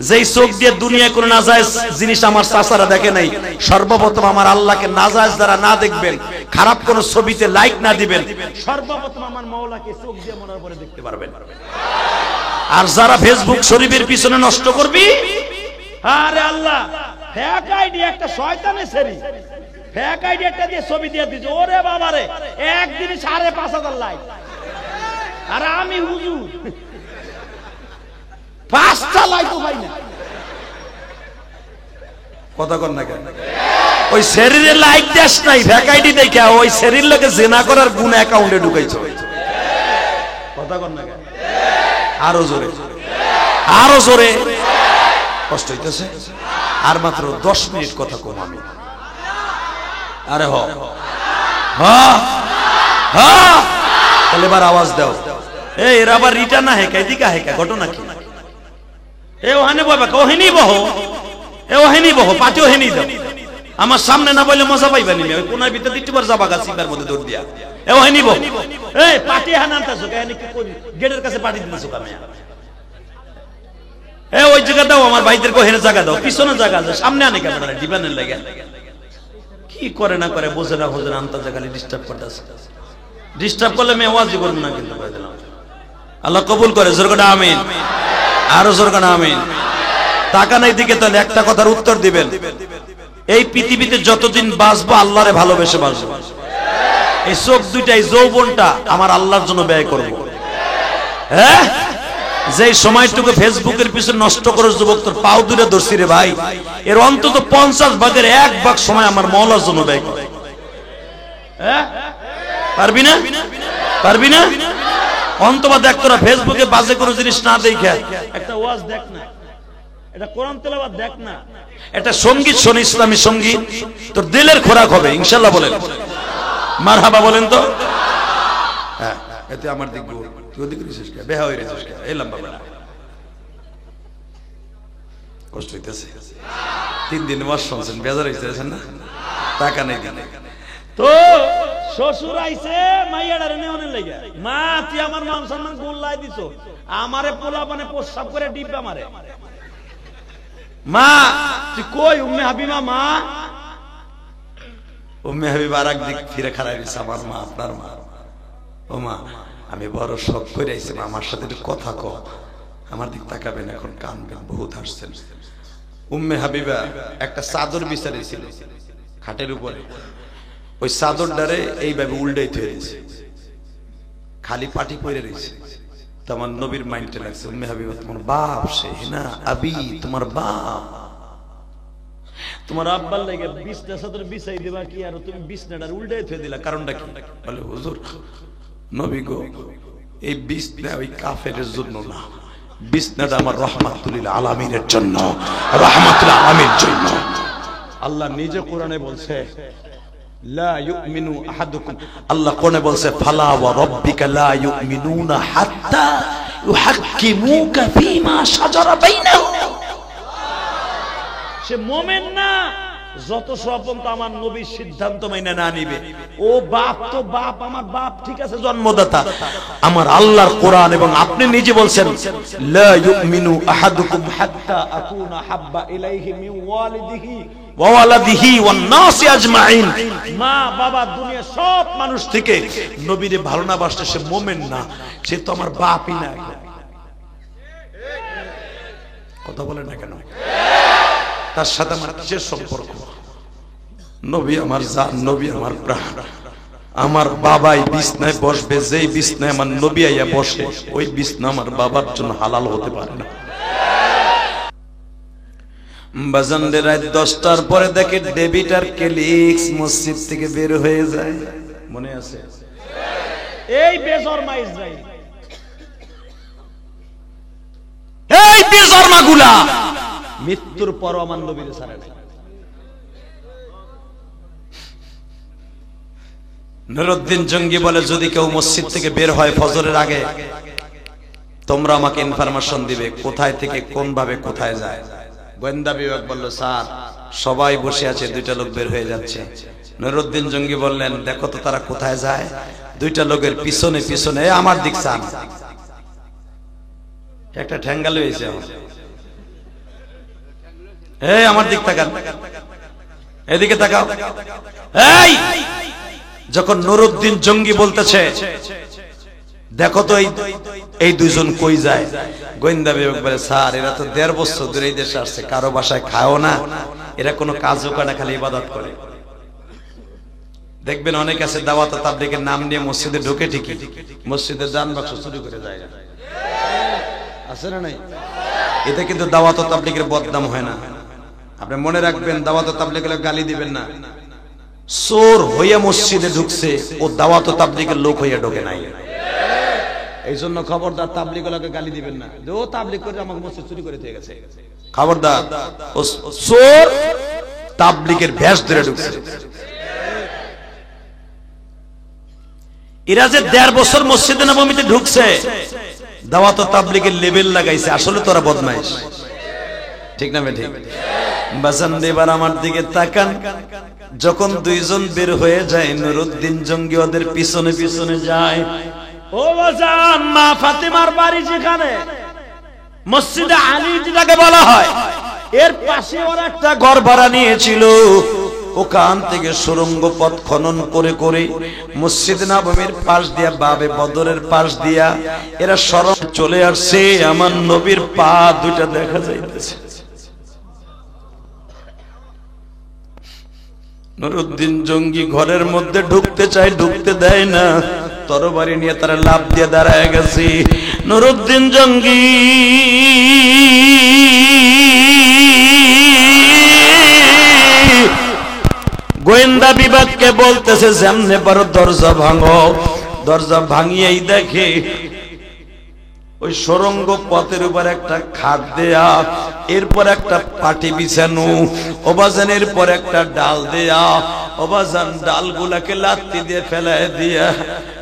Speaker 1: যেই চোখ দিয়ে দুনিয়ায় কোনো নাজায়েজ জিনিস আমার চাচারা দেখে নাই, সর্বপ্রথম আমার আল্লাহকে নাজায়েজ দ্বারা না দেখবেন, খারাপ কোন ছবিতে লাইক না দিবেন,
Speaker 2: সর্বপ্রথম আমার মাওলাকে চোখ দিয়ে মরার পরে দেখতে পারবেন।
Speaker 1: আর যারা ফেসবুক শরীফের পিছনে নষ্ট করবি,
Speaker 2: আরে আল্লাহ ফেক আইডি একটা শয়তানের সেরি, ফেক আইডি একটা দিয়ে ছবি দিয়ে দিছে। ওরে বাবা রে, একদিনে 5,500 লাইক। আর আমি হুজুর 5টা লাইকও পাই না।
Speaker 1: কথা কর না কেন? ওই শরীরে লাইক দেশ নাই, ফেক আইডি দেখা ওই শরীর লোকে জেনা করার গুণ অ্যাকাউন্টে ঢুকাইছো। কথা কর না কেন? আরো জোরে, আরো জোরে। কষ্ট হইতেছে। আর মাত্র 10 মিনিট কথা কম আমি। আরে হ তাহলে এবার আওয়াজ দাও। এরা আবার রিটার্ন না হেকা, এদিকে হেকা, ঘটনা কি? এ ওখানে বলবা, ওহেনি বহ, এ ওহেনি বহ, পাটি ওহেনি দাও। আমার সামনে না বললে মজা পাইবা নি। ওই কোনার ভিতরে দিটবার যাবা গা সিবার মধ্যে দৌড় দিয়া। এ ওহেনি বহ,
Speaker 2: এই পাটি হান আনতাছো কেন? কি করি গেটের কাছে পাটি দিতেছো কামে?
Speaker 1: এ ওই জায়গা দাও, আমার ভাইদেরকে ওখানে জায়গা দাও, পিছনে জায়গা আছে, সামনে আনে কেমন ডিবানের লাগে। কি করে না করে বোঝে না, বোঝে না, আনতা জায়গা ডিস্টার্ব করতেছে।
Speaker 2: ডিস্টার্ব করলে আমি আওয়াজই করবো না, কিন্তু আল্লাহ কবুল করে। জোর করে আমিন, আরো জোর করে আমিন। তাকান এই দিকে, তাহলে একটা কথার উত্তর দিবেন। এই পৃথিবীতে যতদিন বাঁচবো আল্লাহরে ভালোবেসে বাঁচবো। এই চোখ দুইটাই যৌবনটা আমার আল্লাহর জন্য ব্যয় করবো। হ্যাঁ, যে সময়টুকু ফেসবুকের পিছনে নষ্ট করে যুবক তোর পাও দূরে ধরছি রে ভাই, এর অন্তত 50 ভাগের 1 ভাগ সময় আমার মওলার জন্য ব্যয় কর। হ্যাঁ, পারবি না? পারবি না? অন্তত দেখ তোরা ফেসবুকে বাজে কোনো জিনিস না দেখে একটা ওয়াজ দেখ না, এটা কোরআন তেলাওয়াত দেখ না, এটা সঙ্গীত শোন, ইসলামী সঙ্গীত, তোর দিলের খোরাক হবে ইনশাআল্লাহ। বলেন মারহাবা, বলেন তো। হ্যাঁ, এতে আমার দিক গুণ, তুই ওদিকে রিসেস কে বেহা হয়ে রিসেস কে এলাম বাবা, কষ্ট হইতেছে। 3 দিন ওয়াজ শুনছেন, বেজার হইতেছেন না? টাকা নেই দিনে তো শ্বশুর আইছে মাইয়াডারে নেওয়ানোর লাগা, মা তুই আমার মান সম্মান গোল্লাই দিছো, আমারে পোলা মানে প্রস্রাব করে ডিব্বা মারে। মা তুই কই উম্মে হাবিবা? মা উম্মে হাবিবা আর একদিক ফিরে খাড়াই দিছে, আমার মা, আপনার মা। ও মা, আমি বড় শখ করে আইছি, আমার সাথে একটু কথা কও। আমার দিক তাকাবেন, এখন কানবেন, বহুত হাসছেন। উম্মে হাবিবা একটা চাদর বিছাইছিল খাটের উপরে, ওই চাদরটারে এইভাবে উল্টাই থয়ে দিয়েছে, খালি পাটি পরে রয়েছে। তো আমার নবীর মাইন্ডে লাগছে, উম্মে হাবিবা তোমার বাপ সে না, আবি তোমার বাপ, তোমার আব্বার লাগে বিছনা চাদর বিছাই দিবা কি, আর তুমি বিছনাটার উল্টাই থয়ে দিলা, কারণটা কি? বলে হুজুর নবী গো, এই বিছনা ওই কাফেরের জন্য না, বিছনাটা আমার রাহমাতুল আলামিনের জন্য, রাহমাতুল আলামিনের জন্য। আল্লাহ নিজে কোরআনে বলছে লা ইউমিনু আহাদুকুম, আল্লাহ কোরআনে বলছে ফালা ওয়া রাব্বিকা লা ইউমিনুনা হাত্তা ইউহাক্কিমুকা ফীমা শাজারা বাইনাহুম। সে মুমিন না যত সপন তো আমার নবীর সিদ্ধান্ত মাইনা না নিবে। ও বাপ তো বাপ, আমার বাপ ঠিক আছে জন্মদাতা, আমার আল্লাহর কোরআন এবং আপনি নিজে বলছেন লা ইউমিনু আহাদুকুম হাত্তা আকুনা হাব্বা ইলাইহি মিন ওয়ালিদিহি ওয়া ওয়ালাদিহি ওয়ান নাসি আজমাইন। মা বাবা দুনিয়া সব মানুষ থেকে নবীরে ভালো না বাসলে সে মুমিন না, সে তো আমার বাপই না। কথা বলেন না কেন? তার সাথে আমার কিসের সম্পর্ক? নবী আমার জান, নবী আমার প্রাণ। আমার বাবাই বিছনায় বসবে, যেই বিছনায় আমার নবী আইয়া বসে, ওই বিছনা আমার বাবার জন্য হালাল হতে পারে না। বাজানদের রাত 10টার পরে দেখে ডেবিট আর ক্লিক্স মসজিদ থেকে বের হয়ে যায়, মনে আছে? এই বেজরমা ইসরাইল, এই বেজরমাগুলা মৃত্যুর পর আমার নবীর ছাড়ে নাই। নুরউদ্দিন জঙ্গি বলে যদি কেউ মসজিদ থেকে বের হয় ফজরের আগে, তোমরা আমাকে ইনফরমেশন দিবে কোথায় থেকে কোন ভাবে কোথায় যায়। গোয়েন্দা বিভাগ বলল স্যার সবাই বসে আছে, 2টা লোক বের হয়ে যাচ্ছে। নুরউদ্দিন জঙ্গি বললেন দেখো তো তারা কোথায় যায়। 2টা লোকের পিছনে পিছনে আমার দিক চান, একটা ঠ্যাঙ্গা লইছে, এই আমার দিক তাকান, এদিকে তাকাও। এই যখন নুরউদ্দিন জঙ্গি বলতেছে দেখো তো এই 2জন কই যায়, গোয়েন্দা বিভাগ বলে স্যার এরা তো 1.5 বছর ধরে এই দেশে আসছে, কারো বাসায় খায়ও না, এরা কোনো কাজও করে না, খালি ইবাদত করে। দেখবেন অনেক আছে দাওয়াত তাবলীগের নাম নিয়ে মসজিদে ঢোকে, ঠিকই মসজিদের দান বাক্স চুরি করে যায়, আছে না নাই? এতে কিন্তু দাওয়াত তাবলীগের বদনাম হয় না। আপনি মনে রাখবেন, দাওয়াত তাবলীগের গালি দিবেন না। চোর হইয়া মসজিদে ঢুকছে, ও দাওয়াত তাবলীগের লোক হইয়া ঢোকে নাই। এই জন্য খবরদার তাবলীগকে গালি দিবেন না, ও তাবলীগ করে আমাকে মসজিদ চুরি করে দিয়ে গেছে। খবরদার, ও চোর তাবলীগের ভেষ ধরে ঢুকছে। এরা যে 1.5 বছর মসজিদে নববীতে ঢুকছে, দাওয়াত তাবলীগের লেভেল লাগাইছে, আসলে তোরা বদমাইশ, ঠিক না বেঠিক? বাজান এবার আমার দিকে তাকান, যখন 2জন বের হয়ে যায় নুরউদ্দিন জঙ্গি ওদের পিছনে পিছনে যায়। ও বাজান, মা ফাতেমার বাড়ি যেখানে, মসজিদে আলী যেটাকে বলা হয়, এর পাশে ওরা একটা ঘর ভাড়া নিয়েছিল।
Speaker 1: ওখান থেকে সুড়ঙ্গ পথ খনন করে করে মসজিদ নববীর পাশ দিয়া বাবে বদরের পাশ দিয়া এরা শরণ চলে আসছে। আমার নবীর পা দুইটা দেখা যাইতেছে। নুরুদ্দিন জঙ্গি ঘরের মধ্যে ঢুকতে চায়, ঢুকতে দেয় না, তরবারি নিয়ে তারা লাফ দিয়ে দাঁড়ায় গেছে। নুরুদ্দিন জঙ্গি গোয়েন্দা বিভাগকে বলতেছে যেমনে পারো দরজা ভাঙো। দরজা ভাঙিয়েই দেখে ওই সুড়ঙ্গ পথের উপর একটা খাট দেয়া, এরপর একটা পাটি বিছানো, অবাজানের পর একটা ডাল দেয়া, অবাজান ডালগুলাকে লাত্তি দিয়ে ফেলায় দিয়া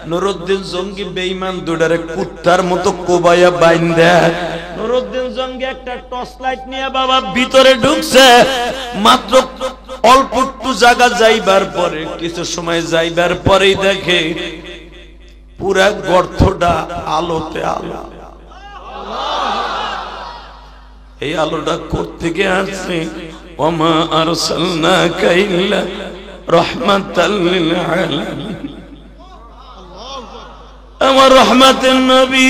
Speaker 1: নুরুদ্দিন জঙ্গি বেঈমান দুডারে কুত্তার মতো কোবাইয়া বাইন দেয়। নুরুদ্দিন জঙ্গি একটা টর্চ লাইট নিয়ে বাবা ভিতরে ঢুকছে। মাত্র অল্প একটু জায়গা যাইবার পরে, কিছু সময় যাইবার পরেই দেখে পুরা গর্তটা আলোতে আলো। এই আলোটা কোত্থেকে আসছে? ওমা আরসালনাকা ইল্লা রাহমাতাল লিল আলামিন। আমার রহমাতের নবী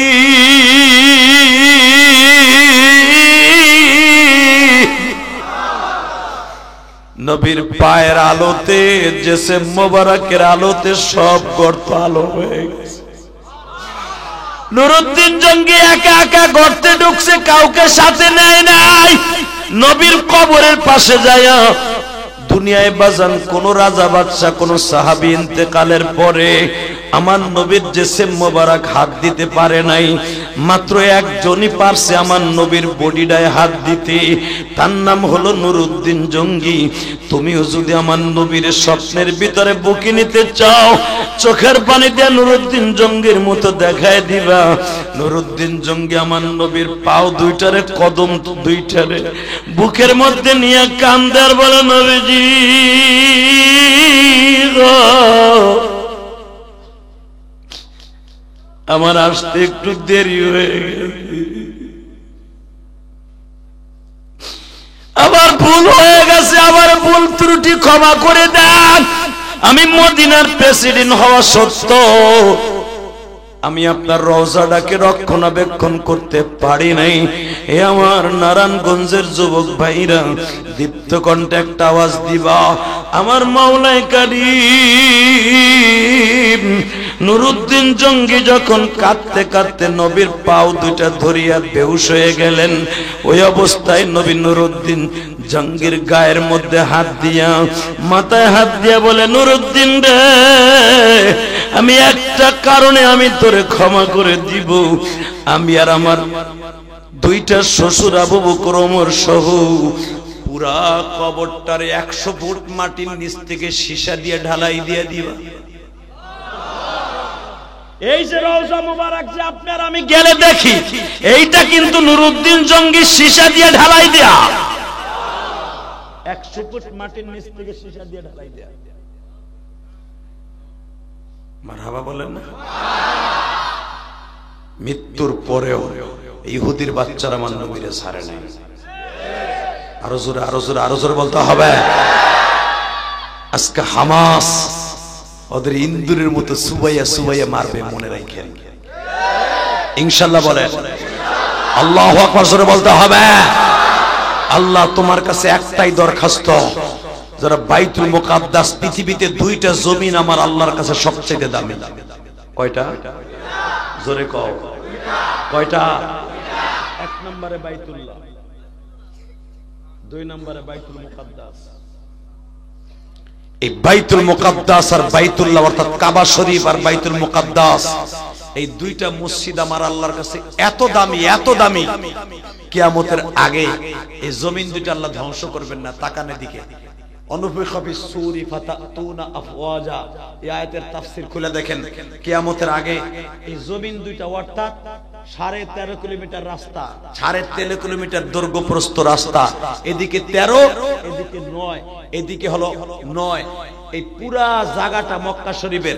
Speaker 1: নবীর পায়ের আলোতে, জেসে মোবারকের আলোতে সব গর্ত আলো হয়ে গেছে। নুরুদ্দিন জঙ্গি একা একা গর্তে ঢুকছে, কাউকে সাথে নেয় নাই। নবীর কবরের পাশে যায়। দুনিয়ায় বাজান কোন রাজা বাদশা কোন সাহাবী ইন্তেকালের পরে আমার নবীর জিসম মোবারক হাত দিতে পারে নাই। মাত্র একজনই পারছে আমার নবীর বডিটায় হাত দিতে, তার নাম হলো নুরুদ্দিন জঙ্গি। তুমিও যদি আমার নবীর স্বপ্নের ভিতরে বুকে নিতে চাও, চোখের পানি দিয়ে নুরুদ্দিন জঙ্গির মতো দেখায় দিবা। নুরুদ্দিন জঙ্গি আমার নবীর পাও দুইটারে, কদম দুইটারে বুকের মধ্যে নিয়ে কান্দে আর বলে, নবীজি গো, আমার আসতে একটু দেরি হয়ে গেছে, আবার ভুল হয়ে গেছে, আবার ভুল ত্রুটি ক্ষমা করে দেন। আমি মদিনার প্রেসিডেন্ট হওয়া সত্ত্বেও আমি আপনার রওজাটাকে রক্ষণাবেক্ষণ করতে পারি নাই। এ আমার নারায়ণগঞ্জের যুবক ভাইরা, দীপ্ত কণ্ঠে একটা আওয়াজ দিবা, আমার মাওলায়ে কারীম। নুরুদ্দিন জঙ্গি যখন কাঁদতে কাঁদতে নবীর পাও দুইটা ধরিয়া বেহুশ হয়ে গেলেন, ওই অবস্থায় নবী নুরুদ্দিন জঙ্গির গায়ের মধ্যে হাত দিয়া, মাথায় হাত দিয়া বলে, নুরুদ্দিন রে, আমি একটা কারণে আমি তোরে ক্ষমা করে দিব। আমি আর আমার দুইটা শ্বশুর আবু বকর ওমর সহ পুরা কবরটার 100 ফুট মাটির নিচ থেকে সীসা দিয়ে ঢালাই দিয়ে দিবা। এই যে রওজা মুবারক যে আপনার আমি গেলে দেখি, এইটা কিন্তু নুরুদ্দিন জঙ্গি সীসা দিয়ে ঢালাই দেয়া, 100 ফুট মাটির নিচ থেকে সীসা দিয়ে ঢালাই দেয়া। মারহাবা বলেন না? মৃত্যুর পরেও ইহুদির বাচ্চারা আমার নবীরে ছাড়ে নাই। আরো জোরে, আরো জোরে, আরো জোরে বলতে হবে। আজকে হামাস ওদের ইন্দুরের মতো সুবাইয়া সুবাইয়া মারবে, মনে রাখেন ইনশাআল্লাহ। বলেন আল্লাহু আকবার, জোরে বলতে হবে। আল্লাহ তোমার কাছে একটাই দরখাস্ত, যারা বাইতুল মুকাদ্দাস, পৃথিবীতে দুইটা জমিন আমার আল্লাহর কাছে সবচেয়ে দামি। কয়টা? জোরে কও, কয়টা? 1 নম্বরে বাইতুল্লাহ, 2 নম্বরে বাইতুল মুকাদ্দাস। এই বাইতুল মুকাদ্দাস আর বাইতুল্লাহ অর্থাৎ কাবা শরীফ আর বাইতুল মুকাদ্দাস, এই দুইটা মসজিদ আমার আল্লাহর কাছে এত দামি, এত দামি, কিয়ামতের আগে এই জমিন দুইটা আল্লাহ ধ্বংস করবেন না। তাকানে দিকে অনুফিখা ফিস সূরি ফাতাতুনা আফওয়াজা, এই আয়াতের তাফসীর খুলে দেখেন। কিয়ামতের আগে এই জমিন দুইটা অর্থাৎ 13.5 কিলোমিটার রাস্তা, 13.5 কিলোমিটার দৈর্ঘ্য প্রস্থ রাস্তা, এদিকে 13, এদিকে 9, এদিকে হলো 9, এই পুরা জায়গাটা মক্কা শরীফের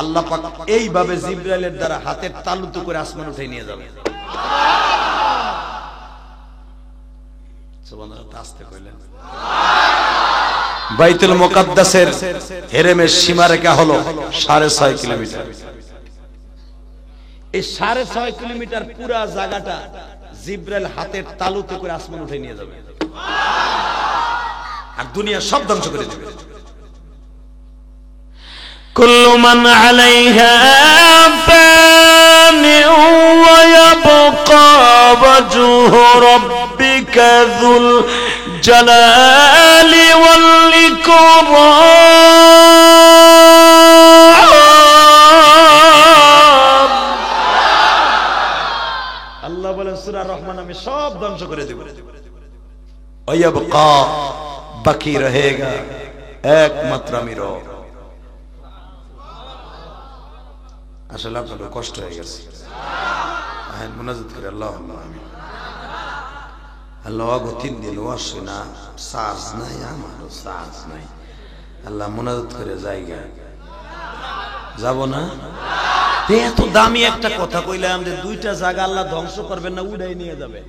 Speaker 1: আল্লাহ পাক এইভাবে জিবরাইলের দ্বারা হাতের তালুতে করে আসমান উঠে নিয়ে যাবে। সুবহানাল্লাহ, আস্তে কইলেন। বাইতুল মুকাদ্দাসের হেরেমের সীমারেখা হলো 6.5 কিলোমিটার।
Speaker 2: এই 6.5 কিলোমিটার পুরা জায়গাটা জিব্রাইল হাতের তালুতে করে আসমান উঠে নিয়ে যাবে,
Speaker 1: আর দুনিয়া সব ধ্বংস করে দেবে।
Speaker 2: কুল্লু মান আলাইহা ফান ওয়া ইয়াবকা ওয়াজহু রাব্বিকা যুল জালালি ওয়াল ইকরাম। আল্লাহ বলেন সূরা রহমান আমি সব ধ্বংস করে দেব।
Speaker 1: ওয়ায়াবকা, বাকি রহেগা একমাত্র আমি রব। আসলে আপনাদের কষ্ট হয়ে গেছে, আহেন মুনাজাত করে আল্লাহ আমিন। আল্লাহ গো 3 দিন ওয়াসে না, চার্জ নাই, আমারও চার্জ নাই। আল্লাহ মুনাজাত করে জায়গা যাব না।
Speaker 2: এত দামি একটা কথা কইলাম যে 2টা জায়গা আল্লাহ ধ্বংস করবেন না, উড়াই নিয়ে যাবে।